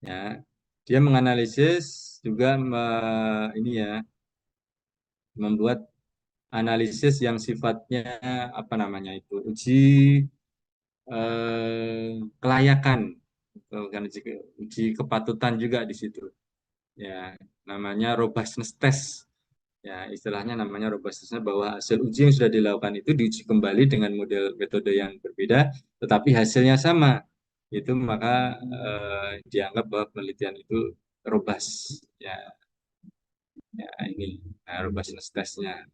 Ya, dia menganalisis juga ini ya, membuat analisis yang sifatnya apa namanya itu kelayakan, bukan uji kepatutan juga di situ. Ya, namanya robustness test. Ya, istilahnya namanya robustness bahwa hasil uji yang sudah dilakukan itu diuji kembali dengan model metode yang berbeda, tetapi hasilnya sama. Itu maka dianggap bahwa penelitian itu robust. Ya, ya ini robustness testnya.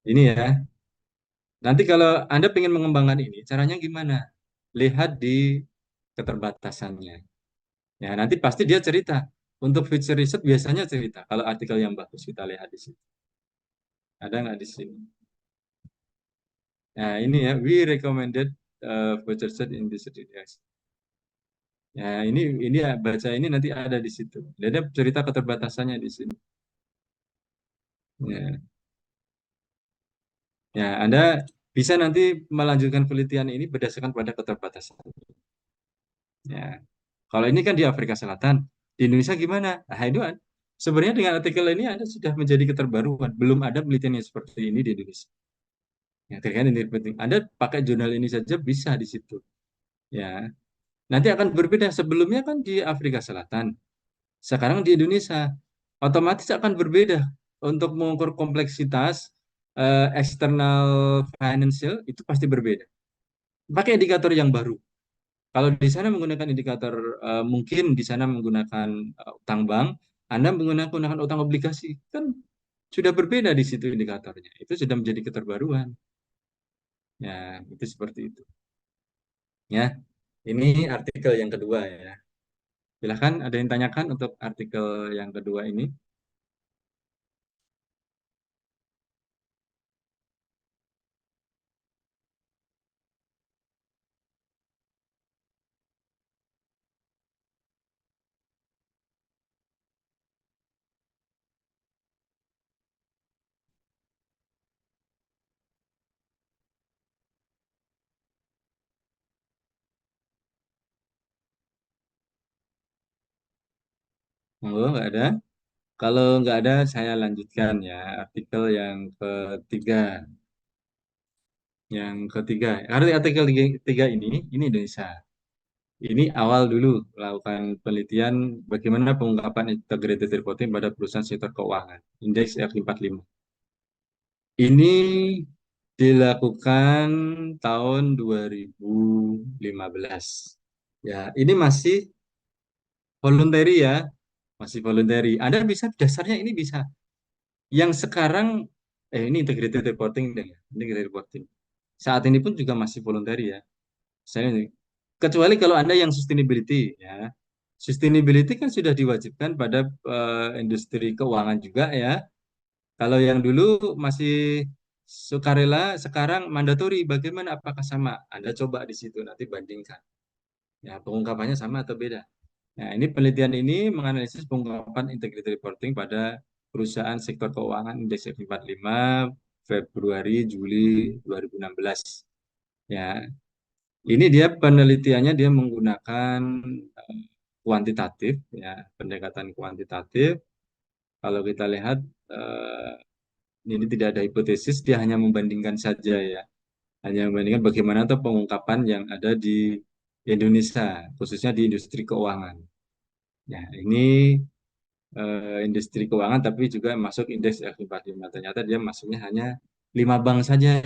Ini ya. Nanti kalau Anda ingin mengembangkan ini, caranya gimana? Lihat di keterbatasannya. Ya, nanti pasti dia cerita. Untuk feature research biasanya cerita. Kalau artikel yang bagus kita lihat di sini. Ada nggak di sini? Nah, ini ya, we recommended feature research in this research. Ya, ini ya, baca ini nanti ada di situ. Dia ada cerita keterbatasannya di sini. Ya, ya, Anda bisa nanti melanjutkan penelitian ini berdasarkan pada keterbatasan. Ya, kalau ini kan di Afrika Selatan, di Indonesia gimana? Nah, itu kan. Sebenarnya dengan artikel ini Anda sudah menjadi keterbaruan. Belum ada penelitian yang seperti ini di Indonesia. Ya, terkait ini penting. Anda pakai jurnal ini saja bisa di situ. Ya, nanti akan berbeda. Sebelumnya kan di Afrika Selatan, sekarang di Indonesia, otomatis akan berbeda. Untuk mengukur kompleksitas eksternal financial itu pasti berbeda. Pakai indikator yang baru. Kalau di sana menggunakan indikator, mungkin di sana menggunakan utang bank, Anda menggunakan utang obligasi, kan sudah berbeda di situ indikatornya. Itu sudah menjadi keterbaruan. Ya, itu seperti itu. Ya, ini artikel yang kedua ya. Silahkan ada yang tanyakan untuk artikel yang kedua ini. Monggo, nggak ada. Kalau nggak ada, saya lanjutkan ya. Artikel yang ketiga. Yang ketiga, artikel tiga ini Indonesia. Ini awal dulu melakukan penelitian bagaimana pengungkapan integrated reporting pada perusahaan sektor keuangan, indeks F45. Ini dilakukan tahun 2015. Ya, ini masih voluntary ya, masih voluntary. Anda bisa dasarnya ini bisa. Yang sekarang ini integrated reporting deh ya, integrated reporting. Saat ini pun juga masih voluntary ya. Saya kecuali kalau Anda yang sustainability ya. Sustainability kan sudah diwajibkan pada industri keuangan juga ya. Kalau yang dulu masih sukarela, sekarang mandatori. Bagaimana? Apakah sama? Anda coba di situ nanti bandingkan. Ya, pengungkapannya sama atau beda? Nah, ini penelitian ini menganalisis pengungkapan integrated reporting pada perusahaan sektor keuangan indeks F45 Februari Juli 2016. Ya, ini dia penelitiannya dia menggunakan eh, kuantitatif ya, pendekatan kuantitatif. Kalau kita lihat eh, ini tidak ada hipotesis, dia hanya membandingkan saja ya. Hanya membandingkan bagaimana tuh pengungkapan yang ada di Indonesia, khususnya di industri keuangan. Ya, ini industri keuangan tapi juga masuk indeks F45. Ternyata dia masuknya hanya 5 bank saja.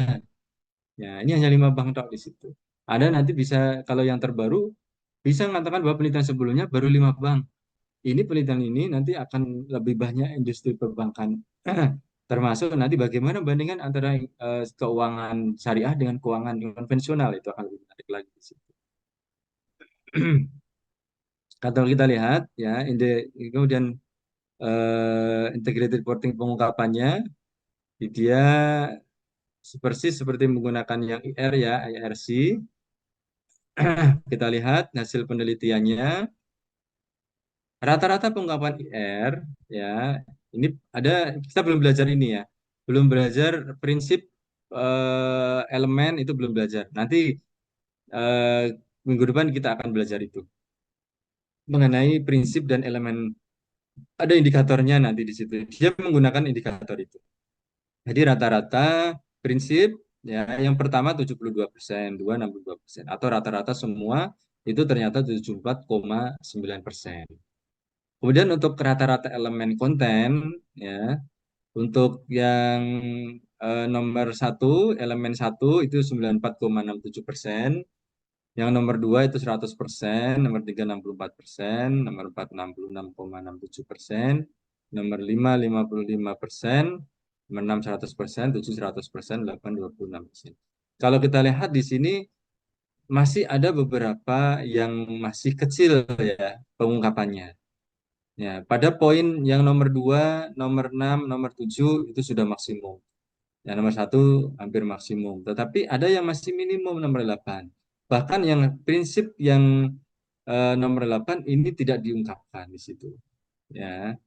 Ya, ini hanya 5 bank tok di situ. Ada nanti bisa kalau yang terbaru bisa mengatakan bahwa penelitian sebelumnya baru 5 bank. Ini penelitian ini nanti akan lebih banyak industri perbankan. Termasuk nanti bagaimana bandingkan antara keuangan syariah dengan keuangan konvensional itu akan lebih menarik lagi di situ. Kalau kita lihat ya, kemudian integrated reporting pengungkapannya, dia persis seperti menggunakan yang IR ya, IRC. Kita lihat hasil penelitiannya, rata-rata pengungkapan IR ya, ini ada kita belum belajar ini ya, belum belajar prinsip elemen itu belum belajar. Nanti eh, minggu depan kita akan belajar itu mengenai prinsip dan elemen. Ada indikatornya nanti di situ. Dia menggunakan indikator itu. Jadi rata-rata prinsip ya yang pertama 72%, 2 62%, atau rata-rata semua itu ternyata 74,9%. Kemudian untuk rata-rata elemen konten ya, untuk yang nomor 1 elemen 1 itu 94,67%, yang nomor 2 itu 100%, nomor 3 64%, nomor 4 66,67%, nomor 5 55%, nomor 6 100%, 7 100%, 8 26%. Kalau kita lihat di sini masih ada beberapa yang masih kecil ya pengungkapannya. Ya, pada poin yang nomor 2, nomor 6, nomor 7 itu sudah maksimum. Yang nomor 1 hampir maksimum. Tetapi ada yang masih minimum nomor 8. Bahkan yang prinsip yang nomor 8 ini tidak diungkapkan di situ. Ya,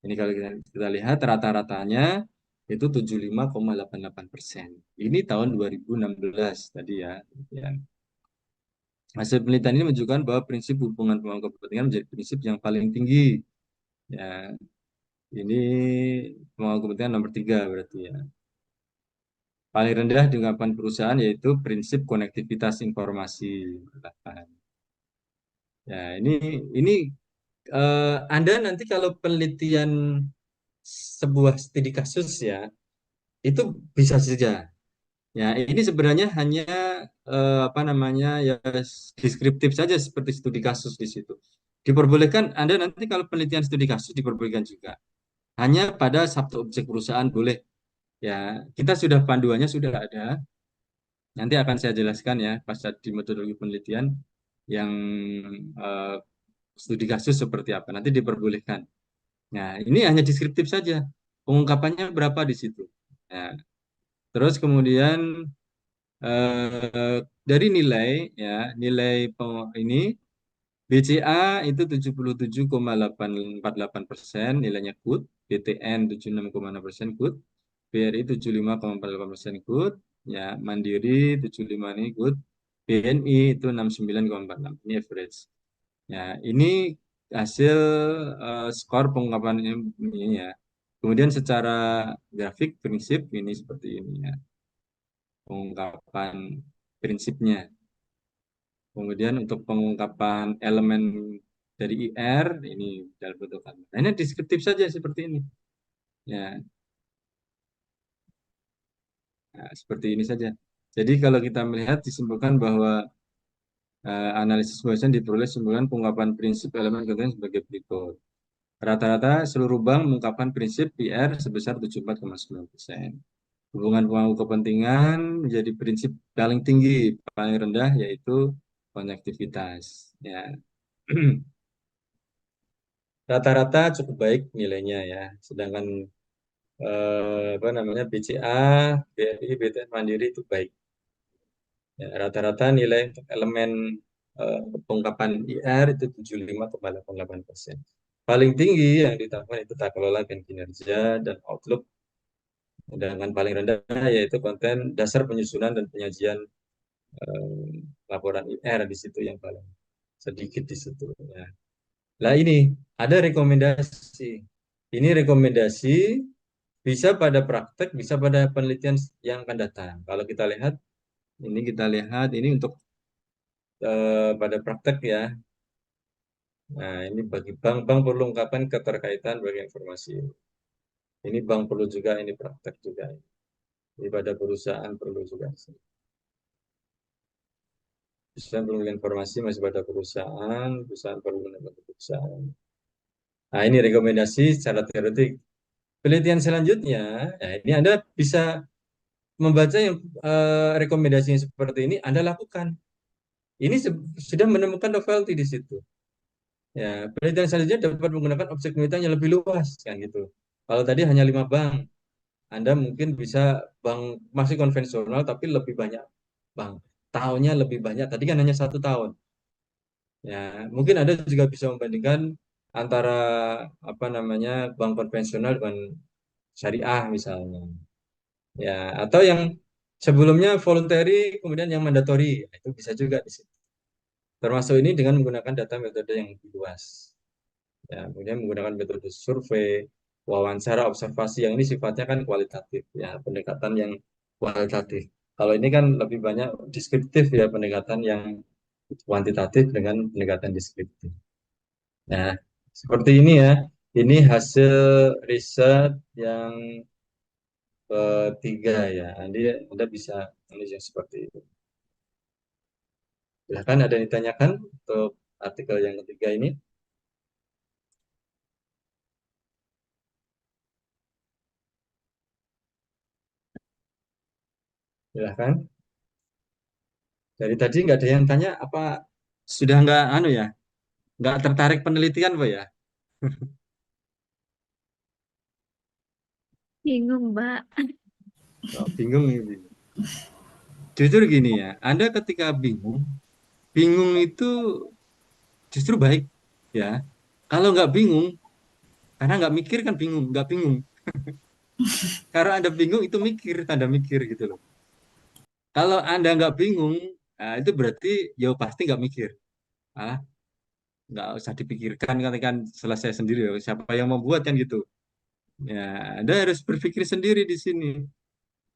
ini kalau kita lihat rata-ratanya itu 75,88%. Ini tahun 2016 tadi ya. Ya. Hasil penelitian ini menunjukkan bahwa prinsip hubungan pemangku kepentingan menjadi prinsip yang paling tinggi. Ya, ini pemangku kepentingan nomor 3 berarti ya. Paling rendah di ungkapan perusahaan yaitu prinsip konektivitas informasi. Ya, ini Anda nanti kalau penelitian sebuah studi kasus ya, itu bisa saja. Ya, ini sebenarnya hanya apa namanya ya deskriptif saja seperti studi kasus di situ. Diperbolehkan Anda nanti kalau penelitian studi kasus diperbolehkan juga. Hanya pada satu objek perusahaan boleh. Ya, kita sudah panduannya sudah ada. Nanti akan saya jelaskan ya pas di metodologi penelitian yang eh, studi kasus seperti apa. Nanti diperbolehkan. Nah, ini hanya deskriptif saja. Pengungkapannya berapa di situ. Nah, terus kemudian dari nilai ya, nilai ini BCA itu 77,848%, nilainya good, BTN 76,6% good, BRI 75,48% good, ya Mandiri 75 ini good, BNI itu 69,46, ini average. Ya, ini hasil skor pengungkapan ini ya. Kemudian secara grafik prinsip ini seperti ini ya, pengungkapan prinsipnya. Kemudian untuk pengungkapan elemen dari IR ini dalam bentuk kata. Nah, ini deskriptif saja seperti ini. Ya, nah, seperti ini saja. Jadi kalau kita melihat disimpulkan bahwa analisis Bayesian diperoleh simpulan pengungkapan prinsip elemen konten sebagai berikut. Rata-rata seluruh bank mengungkapkan prinsip IR sebesar 74,9%. Hubungan pemangku kepentingan menjadi prinsip paling tinggi, paling rendah yaitu konektivitas. Ya. Rata-rata cukup baik nilainya ya. Sedangkan apa namanya BCA, BRI, BTN Mandiri itu baik. Ya, rata-rata nilai untuk elemen pengungkapan IR itu 75,88%. Paling tinggi yang ditambahkan itu tata kelola dan kinerja dan outlook. Sedangkan paling rendah yaitu konten dasar penyusunan dan penyajian laporan IR di situ yang paling sedikit di situ. Ya. Nah ini ada rekomendasi. Ini rekomendasi bisa pada praktek, bisa pada penelitian yang akan datang. Kalau kita lihat ini untuk pada praktek ya. Nah, ini bagi bank perlu ungkapan keterkaitan bagi informasi. Ini bank perlu juga, ini praktek juga. Ini pada perusahaan perlu juga. Perusahaan perlu informasi masih pada perusahaan perlu mendapat perusahaan. Nah, ini rekomendasi secara teoretik. Penelitian selanjutnya, ya ini Anda bisa membaca yang rekomendasi yang seperti ini, Anda lakukan. Ini sudah menemukan novelty di situ. Ya, penelitian selanjutnya dapat menggunakan objek penelitian yang lebih luas, kan gitu. Kalau tadi hanya 5 bank, Anda mungkin bisa bank masih konvensional tapi lebih banyak bank. Tahunnya lebih banyak. Tadi kan hanya 1 tahun. Ya, mungkin Anda juga bisa membandingkan antara apa namanya bank konvensional dengan syariah misalnya. Ya, atau yang sebelumnya voluntary kemudian yang mandatory. Nah, itu bisa juga di situ. Termasuk ini dengan menggunakan data metode yang lebih luas. Ya, kemudian menggunakan metode survei, wawancara, observasi yang ini sifatnya kan kualitatif, ya, pendekatan yang kualitatif. Kalau ini kan lebih banyak deskriptif ya, pendekatan yang kuantitatif dengan pendekatan deskriptif. Nah, seperti ini ya. Ini hasil riset yang ketiga ya. Nanti Anda bisa tulis yang seperti itu. Silahkan ada yang ditanyakan untuk artikel yang ketiga ini. Silahkan. Dari tadi nggak ada yang tanya apa sudah nggak anu ya, nggak tertarik penelitian Pak ya? Bingung, Mbak. Oh, bingung ini. Jujur gini ya, Anda ketika bingung, bingung itu justru baik ya. Kalau nggak bingung, karena nggak mikir kan bingung, nggak bingung. Karena Anda bingung itu mikir, tanda mikir gitu loh. Kalau Anda nggak bingung, nah itu berarti ya pasti nggak mikir. Ah, nggak usah dipikirkan kan selesai sendiri. Siapa yang membuat kan gitu. Ya, Anda harus berpikir sendiri di sini.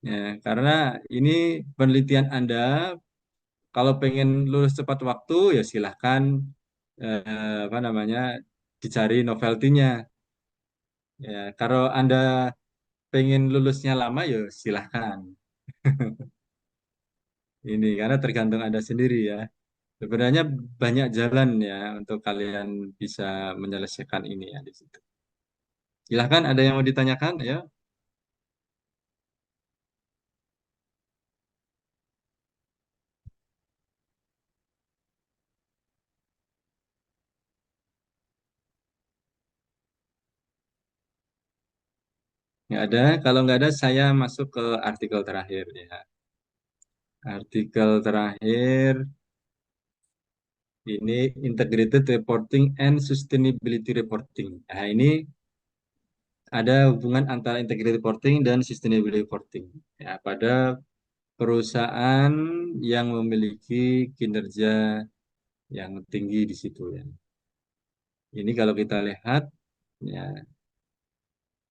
Ya, karena ini penelitian Anda, kalau pengen lulus tepat waktu, ya silahkan apa namanya dicari novelty-nya. Ya, kalau Anda pengen lulusnya lama, ya silahkan. Ini karena tergantung Anda sendiri ya. Sebenarnya banyak jalan ya untuk kalian bisa menyelesaikan ini ya di situ. Silahkan ada yang mau ditanyakan ya. Nggak ada. Kalau nggak ada, saya masuk ke artikel terakhir ya. Artikel terakhir ini Integrated Reporting and Sustainability Reporting. Nah, ini ada hubungan antara Integrated Reporting dan Sustainability Reporting. Ya, pada perusahaan yang memiliki kinerja yang tinggi di situ ya. Ini kalau kita lihat, ya,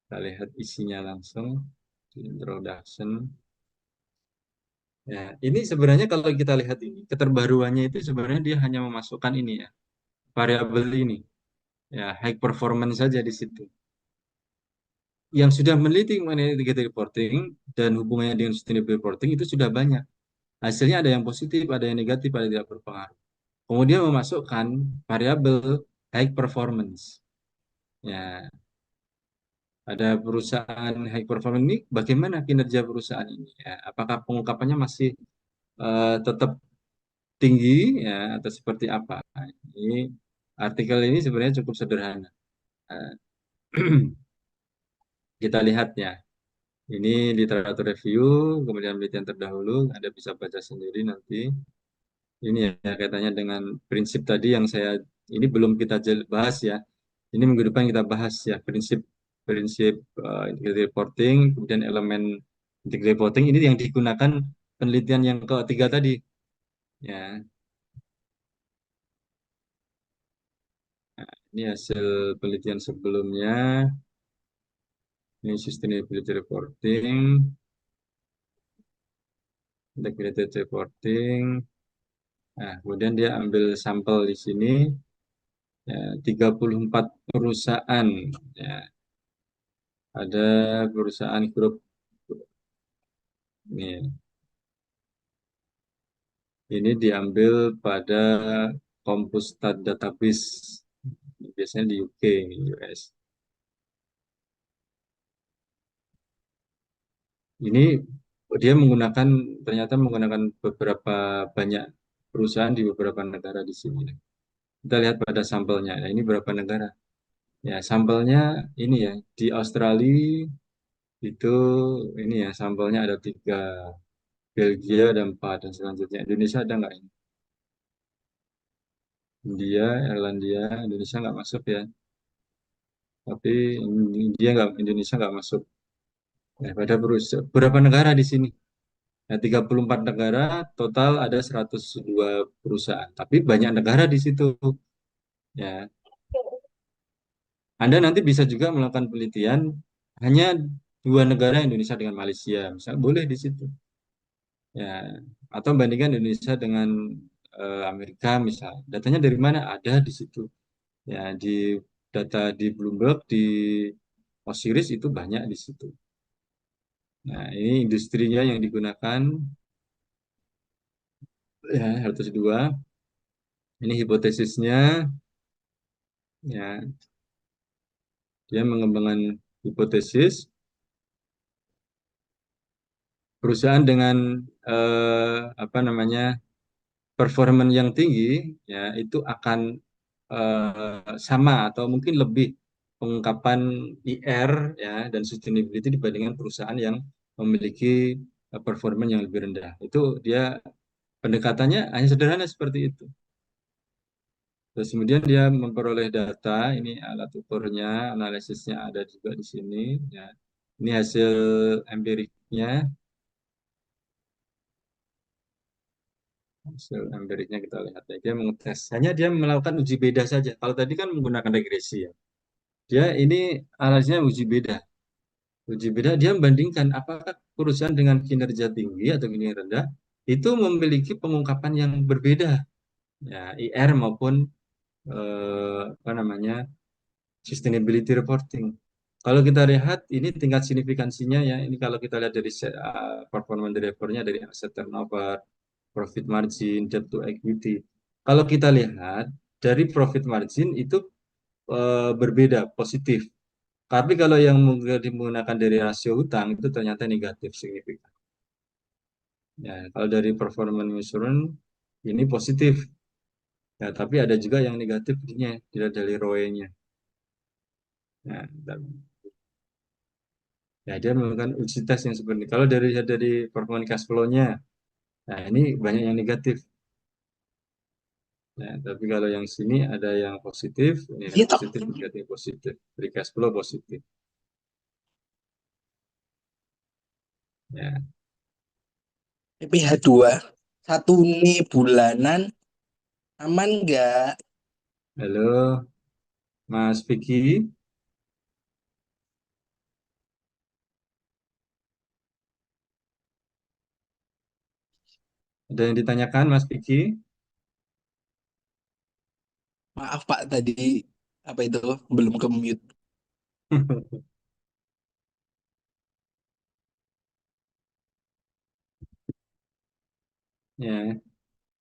kita lihat isinya langsung di introduction. Ya, ini sebenarnya kalau kita lihat ini keterbaruannya itu sebenarnya dia hanya memasukkan ini ya, variabel ini, ya high performance saja di situ. Yang sudah meneliti mengenai integrated reporting dan hubungannya dengan sustainable reporting itu sudah banyak. Hasilnya ada yang positif, ada yang negatif, ada yang tidak berpengaruh. Kemudian memasukkan variabel high performance. Ya, ada perusahaan high performance ini, bagaimana kinerja perusahaan ini? Ya, apakah pengungkapannya masih tetap tinggi ya atau seperti apa? Ini artikel ini sebenarnya cukup sederhana. Eh, kita lihat ya. Ini literatur review, kemudian penelitian terdahulu, Anda bisa baca sendiri nanti. Ini ya kaitannya dengan prinsip tadi yang saya ini belum kita bahas ya. Ini minggu depan kita bahas ya prinsip integrated reporting, kemudian elemen integrated reporting ini yang digunakan penelitian yang ketiga tadi. Ya, ini hasil penelitian sebelumnya. Ini sustainability reporting, integrated reporting. Nah, kemudian dia ambil sampel di sini, ya, 34 perusahaan. Ya, ada perusahaan grup ini. Ini diambil pada Compustat Database, biasanya di UK, US. Ini dia ternyata menggunakan beberapa banyak perusahaan di beberapa negara di sini. Kita lihat pada sampelnya. Nah, ini berapa negara? Ya, sampelnya ini ya, di Australia itu ini ya, sampelnya ada 3, Belgia ada 4, dan selanjutnya. Indonesia ada nggak ini? India, Irlandia, Indonesia nggak masuk ya. Tapi Indonesia nggak masuk. Ya, pada berapa negara di sini? Nah, 34 negara, total ada 102 perusahaan. Tapi banyak negara di situ. Ya, Anda nanti bisa juga melakukan penelitian hanya 2 negara, Indonesia dengan Malaysia, misal boleh di situ. Ya, atau bandingkan Indonesia dengan Amerika, misal. Datanya dari mana? Ada di situ. Ya, di data di Bloomberg, di Osiris itu banyak di situ. Nah, ini industrinya yang digunakan, ya, 102. Ini hipotesisnya, ya, dia mengembangkan hipotesis perusahaan dengan apa namanya, performan yang tinggi, ya, itu akan sama atau mungkin lebih pengungkapan IR, ya, dan sustainability dibandingkan perusahaan yang memiliki performan yang lebih rendah. Itu dia pendekatannya hanya sederhana seperti itu. Terus kemudian dia memperoleh data, ini alat ukurnya, analisisnya ada juga di sini. Ya. Ini hasil empiriknya, hasil empiriknya kita lihat. Ya. Dia mengetes, hanya dia melakukan uji beda saja. Kalau tadi kan menggunakan regresi ya. Dia ini analisisnya uji beda. Uji beda dia membandingkan apakah perusahaan dengan kinerja tinggi atau kinerja rendah itu memiliki pengungkapan yang berbeda, ya, IR maupun apa namanya, sustainability reporting. Kalau kita lihat ini tingkat signifikansinya, ya, ini kalau kita lihat dari performance drivernya dari asset turnover, profit margin, debt to equity. Kalau kita lihat dari profit margin itu berbeda, positif. Tapi kalau yang menggunakan dari rasio hutang itu ternyata negatif signifikan. Ya, kalau dari performance measurement ini positif. Ya, tapi ada juga yang negatif dari ROE-nya. Ya, ya, dia melakukan uji tes yang seperti ini. Kalau dari performance cash flow-nya, nah ini banyak yang negatif. Ya, tapi kalau yang sini ada yang positif, ini ada Iya toh. positif, negatif, positif. Free cash flow positif. Ya, PPh 2 satu nih bulanan aman nggak? halo Mas Vicky, ada yang ditanyakan Mas Vicky? Maaf Pak tadi apa itu belum ke mute. Ya,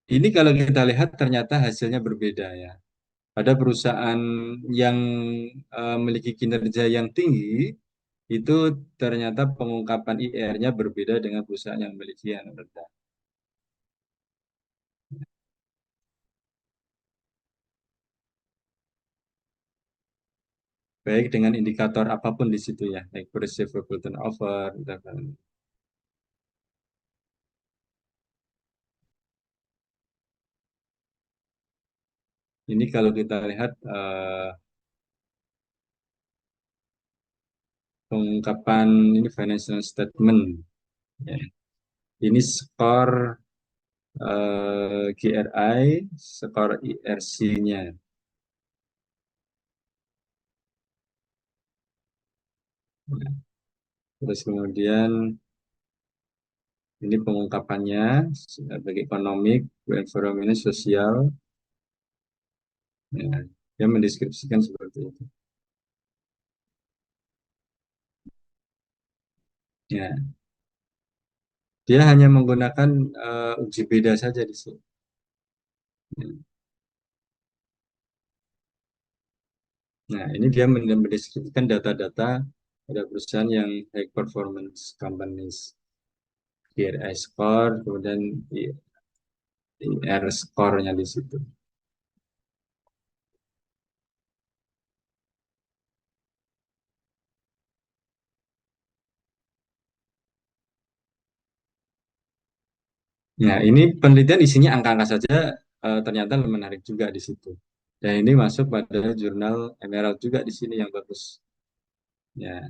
ini kalau kita lihat ternyata hasilnya berbeda ya. Pada perusahaan yang memiliki kinerja yang tinggi, itu ternyata pengungkapan IR-nya berbeda dengan perusahaan yang memiliki yang rendah. Baik dengan indikator apapun di situ ya, baik receivable turnover, ini kalau kita lihat pengungkapan ini financial statement, ya. Ini skor GRI, skor IRC-nya. Terus kemudian Ini pengungkapannya sebagai ekonomik, environment, sosial. Ya, dia mendeskripsikan seperti itu. Ya, dia hanya menggunakan uji beda saja di sini. Ya. Nah, ini dia mendeskripsikan data-data pada perusahaan yang high performance companies, KRI score, kemudian IR score-nya di situ. Nah, ini penelitian isinya angka-angka saja, ternyata menarik juga di situ. Dan ini masuk pada jurnal Emerald juga di sini yang bagus. Ya,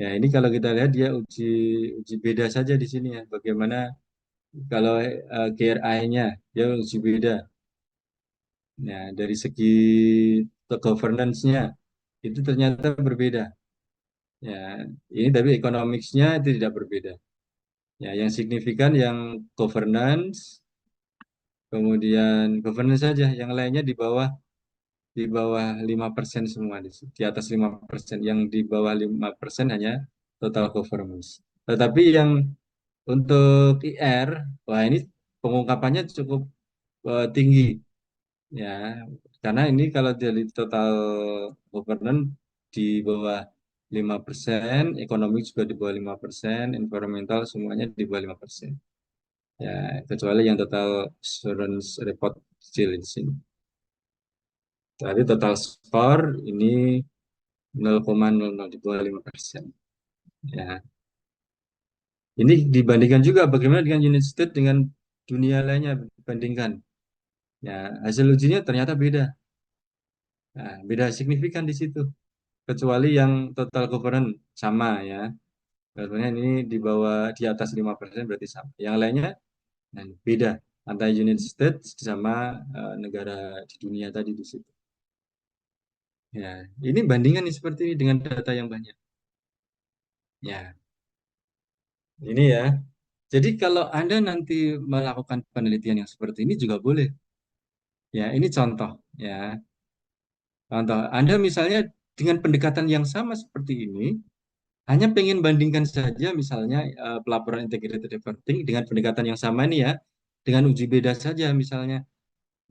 ya ini kalau kita lihat dia uji beda saja di sini ya. Bagaimana kalau KRI-nya dia uji beda. Nah, dari segi governance-nya itu ternyata berbeda. Ya, ini tapi economics-nya itu tidak berbeda. Ya, yang signifikan yang governance, kemudian governance saja, yang lainnya di bawah 5% semua di atas 5%, yang di bawah 5% hanya total governance. Tetapi yang untuk IR, wah ini pengungkapannya cukup tinggi ya, karena ini kalau dari total governance di bawah 5%, ekonomi juga di bawah 5%, environmental semuanya di bawah 5%. Ya, kecuali yang total assurance report kecil di sini. Tapi total skor ini 0,00 di bawah 5%. Ya. Ini dibandingkan juga bagaimana dengan United States dengan dunia lainnya dibandingkan. Ya, hasil ujinya ternyata beda. Nah, beda signifikan di situ. Kecuali yang total governance sama ya. Contohnya ini di bawah di atas 5% berarti sama. Yang lainnya nah, beda antara United States sama negara di dunia tadi di situ. Ya, ini bandingan nih seperti ini dengan data yang banyak. Ya, ini ya. Jadi kalau Anda nanti melakukan penelitian yang seperti ini juga boleh. Ya, ini contoh ya. Contoh, Anda misalnya dengan pendekatan yang sama seperti ini, hanya pengen bandingkan saja misalnya pelaporan integrated reporting dengan pendekatan yang sama nih ya, dengan uji beda saja misalnya.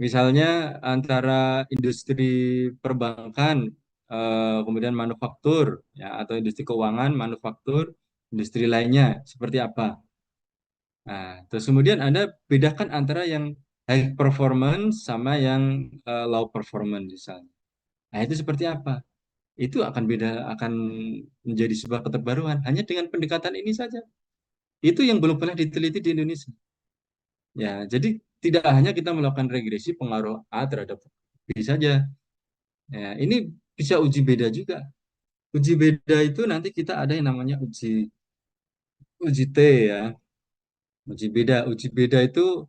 Misalnya antara industri perbankan, kemudian manufaktur, ya, atau industri keuangan, manufaktur, industri lainnya seperti apa. Nah, terus kemudian Anda bedakan antara yang high performance sama yang low performance misalnya. Nah, itu seperti apa? Itu akan beda, akan menjadi sebuah keterbaruan hanya dengan pendekatan ini saja. Itu yang belum pernah diteliti di Indonesia. Ya, jadi tidak hanya kita melakukan regresi pengaruh A terhadap B saja. Ya, ini bisa uji beda juga. Uji beda itu nanti kita ada yang namanya uji uji T ya. Uji beda itu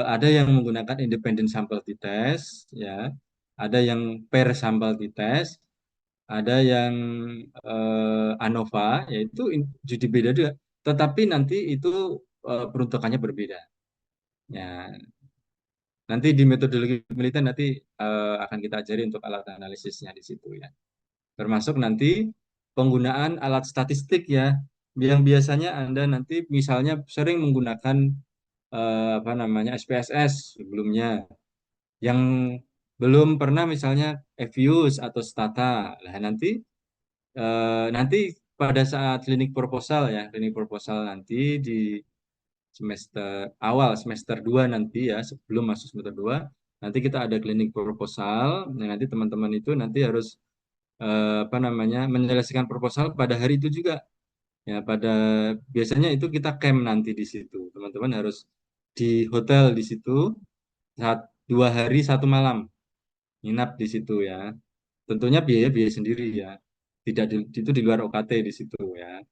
ada yang menggunakan independent sample t-test ya. Ada yang pair sample t-test, ada yang ANOVA yaitu uji beda juga. Tetapi nanti itu peruntukannya berbeda. Ya, nanti di metodologi penelitian nanti akan kita ajari untuk alat analisisnya di situ ya. Termasuk nanti penggunaan alat statistik ya, yang biasanya Anda nanti misalnya sering menggunakan apa namanya SPSS sebelumnya, yang belum pernah misalnya EVIUS atau Stata. Nah, nanti pada saat klinik proposal nanti di semester 2 nanti ya, sebelum masuk semester 2 nanti kita ada klinik proposal. Nah, nanti teman-teman itu nanti harus apa namanya menyelesaikan proposal pada hari itu juga ya, biasanya itu kita camp nanti di situ, teman-teman harus di hotel di situ 2 hari 1 malam nginap di situ ya, tentunya biaya biaya sendiri ya, tidak itu di luar OKT di situ ya.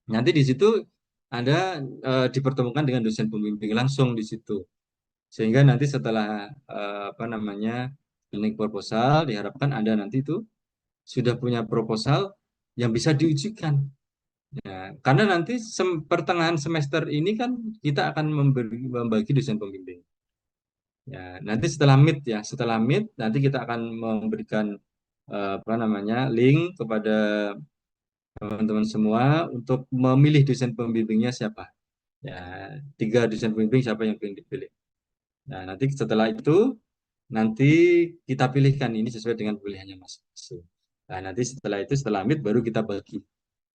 Nanti di situ Anda dipertemukan dengan dosen pembimbing langsung di situ, sehingga nanti setelah apa namanya klinik proposal diharapkan Anda nanti itu sudah punya proposal yang bisa diujikan Ya, karena nanti pertengahan semester ini kan kita akan membagi dosen pembimbing. Ya, nanti setelah mid nanti kita akan memberikan apa namanya link kepada teman-teman semua untuk memilih dosen pembimbingnya siapa. Ya, 3 dosen pembimbing siapa yang ingin dipilih. Nah, nanti setelah itu nanti kita pilihkan ini sesuai dengan pilihannya masing-masing. Nah, nanti setelah mid baru kita bagi.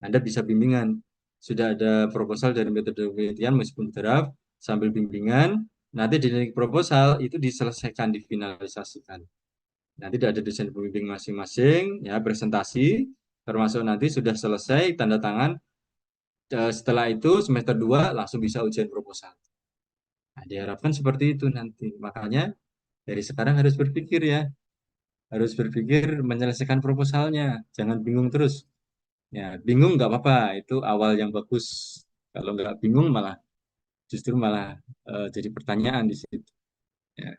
Anda bisa bimbingan. Sudah ada proposal dari metode penelitian meskipun draft sambil bimbingan. Nanti di proposal itu diselesaikan, difinalisasikan. Nanti ada desain pembimbing masing-masing, ya presentasi, termasuk nanti sudah selesai tanda tangan. Setelah itu semester 2 langsung bisa ujian proposal. Nah, diharapkan seperti itu nanti. Makanya dari sekarang harus berpikir ya, harus berpikir menyelesaikan proposalnya. Jangan bingung terus. Ya, bingung nggak apa-apa, itu awal yang bagus. Kalau nggak bingung malah justru malah jadi pertanyaan di situ. Ya.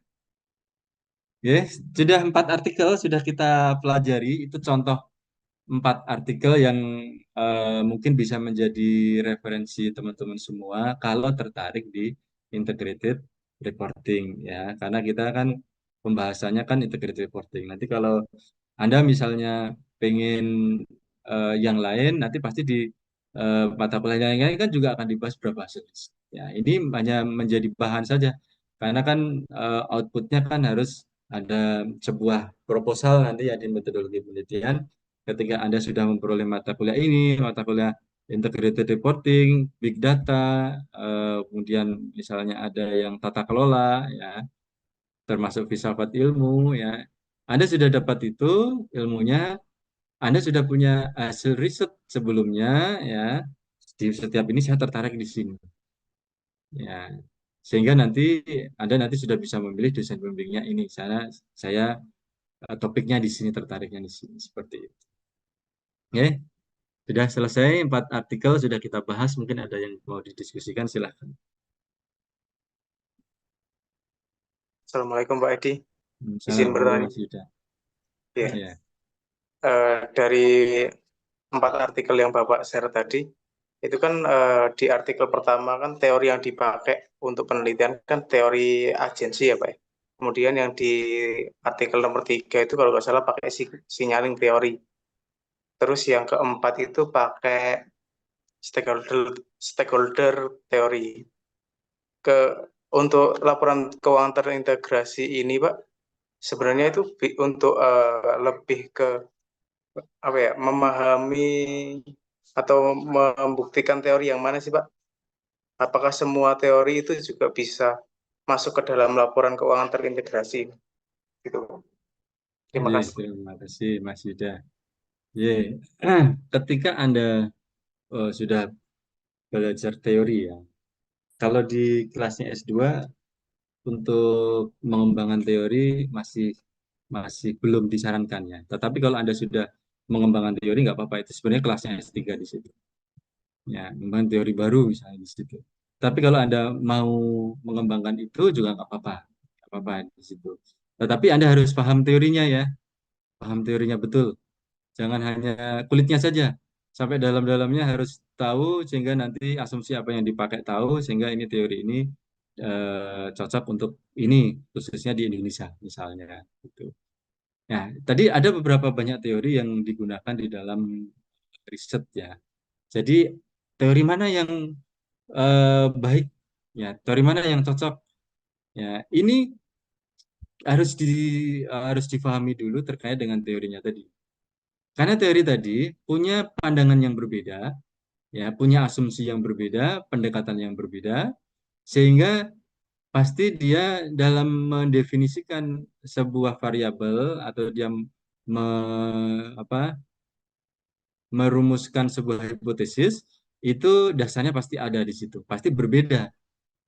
Ya, sudah 4 artikel sudah kita pelajari. Itu contoh 4 artikel yang mungkin bisa menjadi referensi teman-teman semua kalau tertarik di integrated reporting ya. Karena kita kan pembahasannya kan integrated reporting. Nanti kalau Anda misalnya pengen yang lain, nanti pasti di mata kuliah yang lain kan juga akan dibahas berapa jenis. Ya, ini hanya menjadi bahan saja. Karena kan outputnya kan harus ada sebuah proposal nanti ya di metodologi penelitian. Ketika Anda sudah memperoleh mata kuliah ini, mata kuliah integrated reporting, big data, kemudian misalnya ada yang tata kelola, ya, termasuk filsafat ilmu, ya. Anda sudah dapat itu ilmunya, Anda sudah punya hasil riset sebelumnya, ya. Di setiap ini saya tertarik di sini, ya. Sehingga nanti Anda nanti sudah bisa memilih dosen pembimbingnya ini. Saya topiknya di sini, tertariknya di sini, seperti itu. Oke, sudah selesai 4 artikel sudah kita bahas. Mungkin ada yang mau didiskusikan, silahkan. Assalamualaikum Pak Edi. Izin Assalamualaikum bertanya. Mas Yuda. Ya, Ya. dari 4 artikel yang Bapak share tadi, itu kan di artikel pertama kan teori yang dipakai untuk penelitian kan teori agensi ya Pak. Kemudian yang di artikel nomor 3 itu kalau nggak salah pakai signaling teori. Terus yang keempat itu pakai stakeholder teori. Untuk laporan keuangan terintegrasi ini Pak, sebenarnya itu untuk lebih ke apa ya, memahami atau membuktikan teori yang mana sih Pak? Apakah semua teori itu juga bisa masuk ke dalam laporan keuangan terintegrasi gitu? Terima Ya, kasih. terima kasih Mas Yuda. Ya, ketika Anda sudah belajar teori ya, kalau di kelasnya S2 untuk mengembangkan teori masih belum disarankan ya. Tetapi kalau Anda sudah mengembangkan teori nggak apa-apa, itu sebenarnya kelasnya S3 di situ. Ya, mengembangkan teori baru misalnya di situ. Tapi kalau Anda mau mengembangkan itu juga nggak apa-apa di situ. Tetapi Anda harus paham teorinya ya, paham teorinya betul. Jangan hanya kulitnya saja, sampai dalam-dalamnya harus tahu sehingga nanti asumsi apa yang dipakai tahu sehingga ini teori ini cocok untuk ini khususnya di Indonesia misalnya. Gitu. Nah, tadi ada beberapa banyak teori yang digunakan di dalam riset ya. Jadi teori mana yang baik, ya teori mana yang cocok, ya ini harus difahami dulu terkait dengan teorinya tadi. Karena teori tadi punya pandangan yang berbeda, ya, punya asumsi yang berbeda, pendekatan yang berbeda, sehingga pasti dia dalam mendefinisikan sebuah variabel atau dia me, apa, merumuskan sebuah hipotesis itu dasarnya pasti ada di situ, pasti berbeda.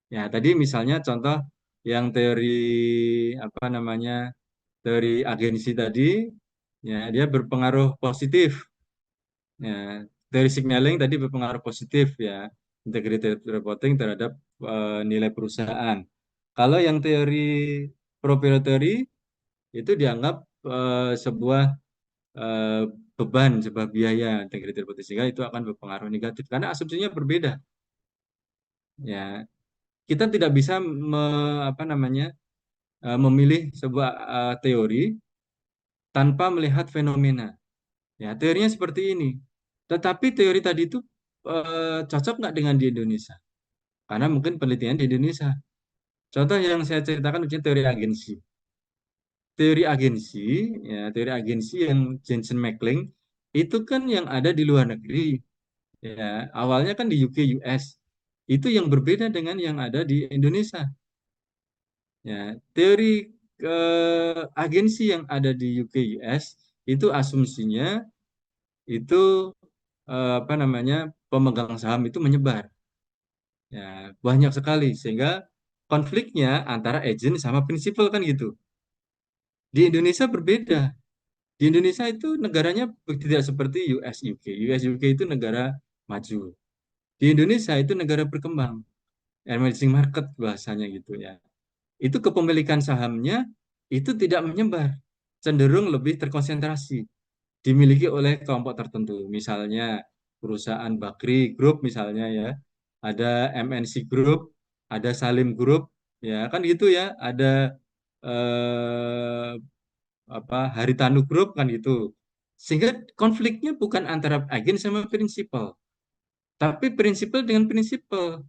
Ya, tadi misalnya contoh yang teori apa namanya teori agensi tadi, ya dia berpengaruh positif. Ya, dari signaling tadi berpengaruh positif ya, integrated reporting terhadap nilai perusahaan. Kalau yang teori proprietary itu dianggap sebuah eh, beban sebuah biaya integrated property, sehingga itu akan berpengaruh negatif karena asumsinya berbeda. Ya, kita tidak bisa apa namanya memilih sebuah teori tanpa melihat fenomena. Ya, teorinya seperti ini. Tetapi teori tadi itu cocok nggak dengan di Indonesia? Karena mungkin penelitian di Indonesia. Contoh yang saya ceritakan misalnya teori agensi. Teori agensi yang Jensen Mackling itu kan yang ada di luar negeri. Ya, awalnya kan di UK, US. Itu yang berbeda dengan yang ada di Indonesia. Ya, teori agensi yang ada di UK, US itu asumsinya itu apa namanya pemegang saham itu menyebar. Ya, banyak sekali sehingga konfliknya antara agent sama prinsipal kan gitu. Di Indonesia berbeda. Di Indonesia itu negaranya tidak seperti US UK. US UK itu negara maju. Di Indonesia itu negara berkembang, emerging market bahasanya gitu ya. Itu kepemilikan sahamnya itu tidak menyebar, cenderung lebih terkonsentrasi, dimiliki oleh kelompok tertentu. Misalnya perusahaan Bakri Group misalnya ya, ada MNC Group, ada Salim Group, ya kan gitu ya, ada eh, apa Haritanu Group kan gitu. Sehingga konfliknya bukan antara agen sama prinsipal, tapi prinsipal dengan prinsipal.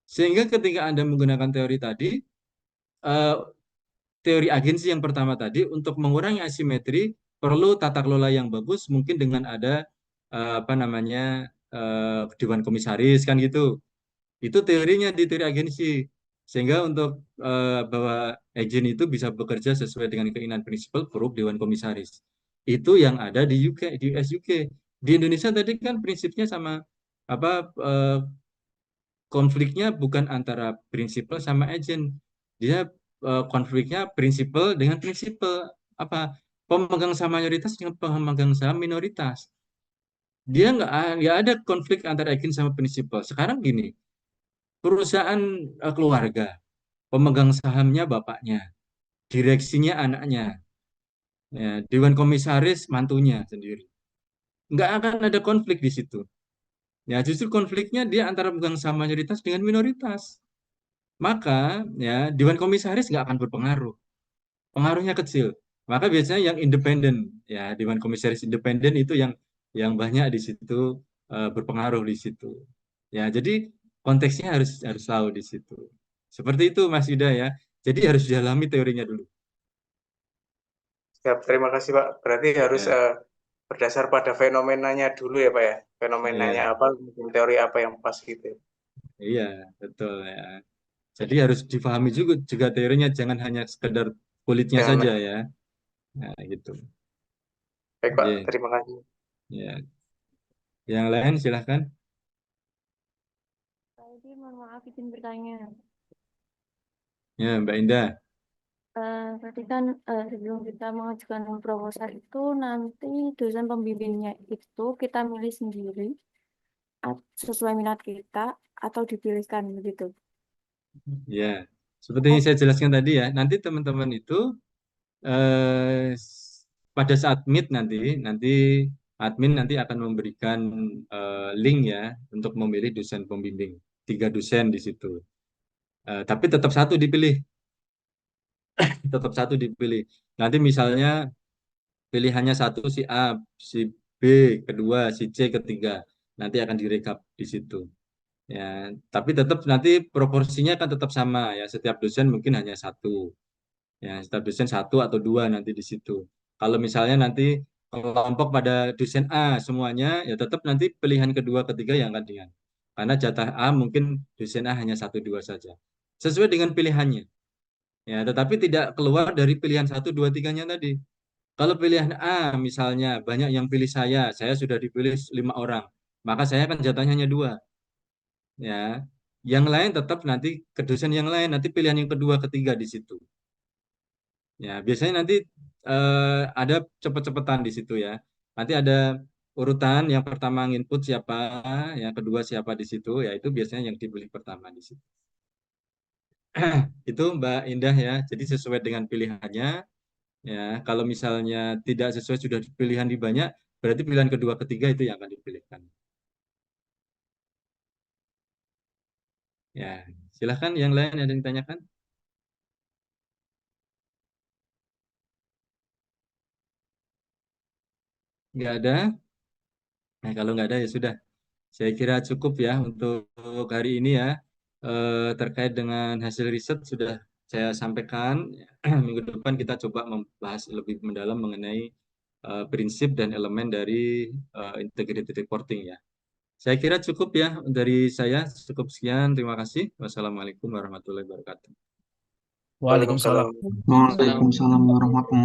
Sehingga ketika Anda menggunakan teori tadi, eh, teori agensi yang pertama tadi untuk mengurangi asimetri perlu tata kelola yang bagus, mungkin dengan ada apa namanya dewan komisaris kan gitu. Itu teorinya di teori agensi. Sehingga untuk bahwa agen itu bisa bekerja sesuai dengan keinginan prinsipal perlu dewan komisaris. Itu yang ada di UK, di US UK. Di Indonesia tadi kan prinsipnya sama apa konfliknya bukan antara prinsipal sama agen. Dia konfliknya prinsipal dengan prinsipal apa pemegang saham mayoritas dengan pemegang saham minoritas. Dia nggak ada konflik antara agen sama prinsipal. Sekarang gini, perusahaan keluarga, pemegang sahamnya bapaknya, direksinya anaknya, ya, dewan komisaris mantunya sendiri. Nggak akan ada konflik di situ. Ya, justru konfliknya dia antara pemegang saham mayoritas dengan minoritas. Maka ya dewan komisaris nggak akan berpengaruh. Pengaruhnya kecil. Maka biasanya yang independen, ya dewan komisaris independen itu yang banyak di situ berpengaruh di situ. Ya, jadi konteksnya harus harus tahu di situ. Seperti itu Mas Yuda ya. Jadi harus didalami teorinya dulu. Siap, terima kasih Pak. Berarti harus Ya, berdasar pada fenomenanya dulu ya Pak ya. Fenomenanya iya, apa, mungkin teori apa yang pas gitu. iya, betul ya. Jadi harus difahami juga teorinya, jangan hanya sekedar kulitnya saja Jangan, ya. Nah, gitu. baik Pak, Iya, terima kasih. ya. Yang lain silahkan. Tadi mohon maaf izin bertanya. Ya, Mbak Indah. Tadi kan sebelum kita mengajukan proposal itu nanti dosen pembimbingnya itu kita milih sendiri sesuai minat kita atau dipilihkan begitu. Ya, seperti yang saya jelaskan tadi ya, nanti teman-teman itu pada saat meet nanti admin nanti akan memberikan link ya untuk memilih dosen pembimbing. 3 dosen di situ. Tapi tetap satu dipilih. Nanti misalnya pilihannya satu si A, si B, kedua, si C, ketiga. Nanti akan direkap di situ. Ya, tapi tetap nanti proporsinya kan tetap sama ya. Setiap dosen mungkin hanya satu. Ya, setiap dosen satu atau dua nanti di situ. Kalau misalnya nanti kelompok pada dosen A semuanya, ya tetap nanti pilihan kedua, ketiga yang akan dengan. Karena jatah A mungkin dosen A hanya satu dua saja. Sesuai dengan pilihannya. Ya, tetapi tidak keluar dari pilihan satu, dua, tiganya tadi. Kalau pilihan A misalnya banyak yang pilih saya sudah dipilih 5 orang, maka saya kan jatahnya hanya 2. Ya, yang lain tetap nanti ke dosen yang lain, nanti pilihan yang kedua, ketiga di situ. Ya, biasanya nanti ada cepet-cepetan di situ ya. Nanti ada urutan yang pertama input siapa, yang kedua siapa di situ, ya itu biasanya yang dipilih pertama di situ. Itu Mbak Indah ya. Jadi sesuai dengan pilihannya, Ya, kalau misalnya tidak sesuai sudah pilihan di banyak, berarti pilihan kedua, ketiga itu yang akan dipilihkan. Ya, silahkan yang lain ada yang ditanyakan? Nggak ada? Nah, kalau nggak ada ya sudah. Saya kira cukup ya untuk hari ini ya. Terkait dengan hasil riset sudah saya sampaikan. Minggu depan kita coba membahas lebih mendalam mengenai prinsip dan elemen dari integrated reporting ya. Saya kira cukup ya dari saya. Cukup sekian. Terima kasih. Wassalamualaikum warahmatullahi wabarakatuh. Waalaikumsalam. Waalaikumsalam. Waalaikumsalam warahmatullahi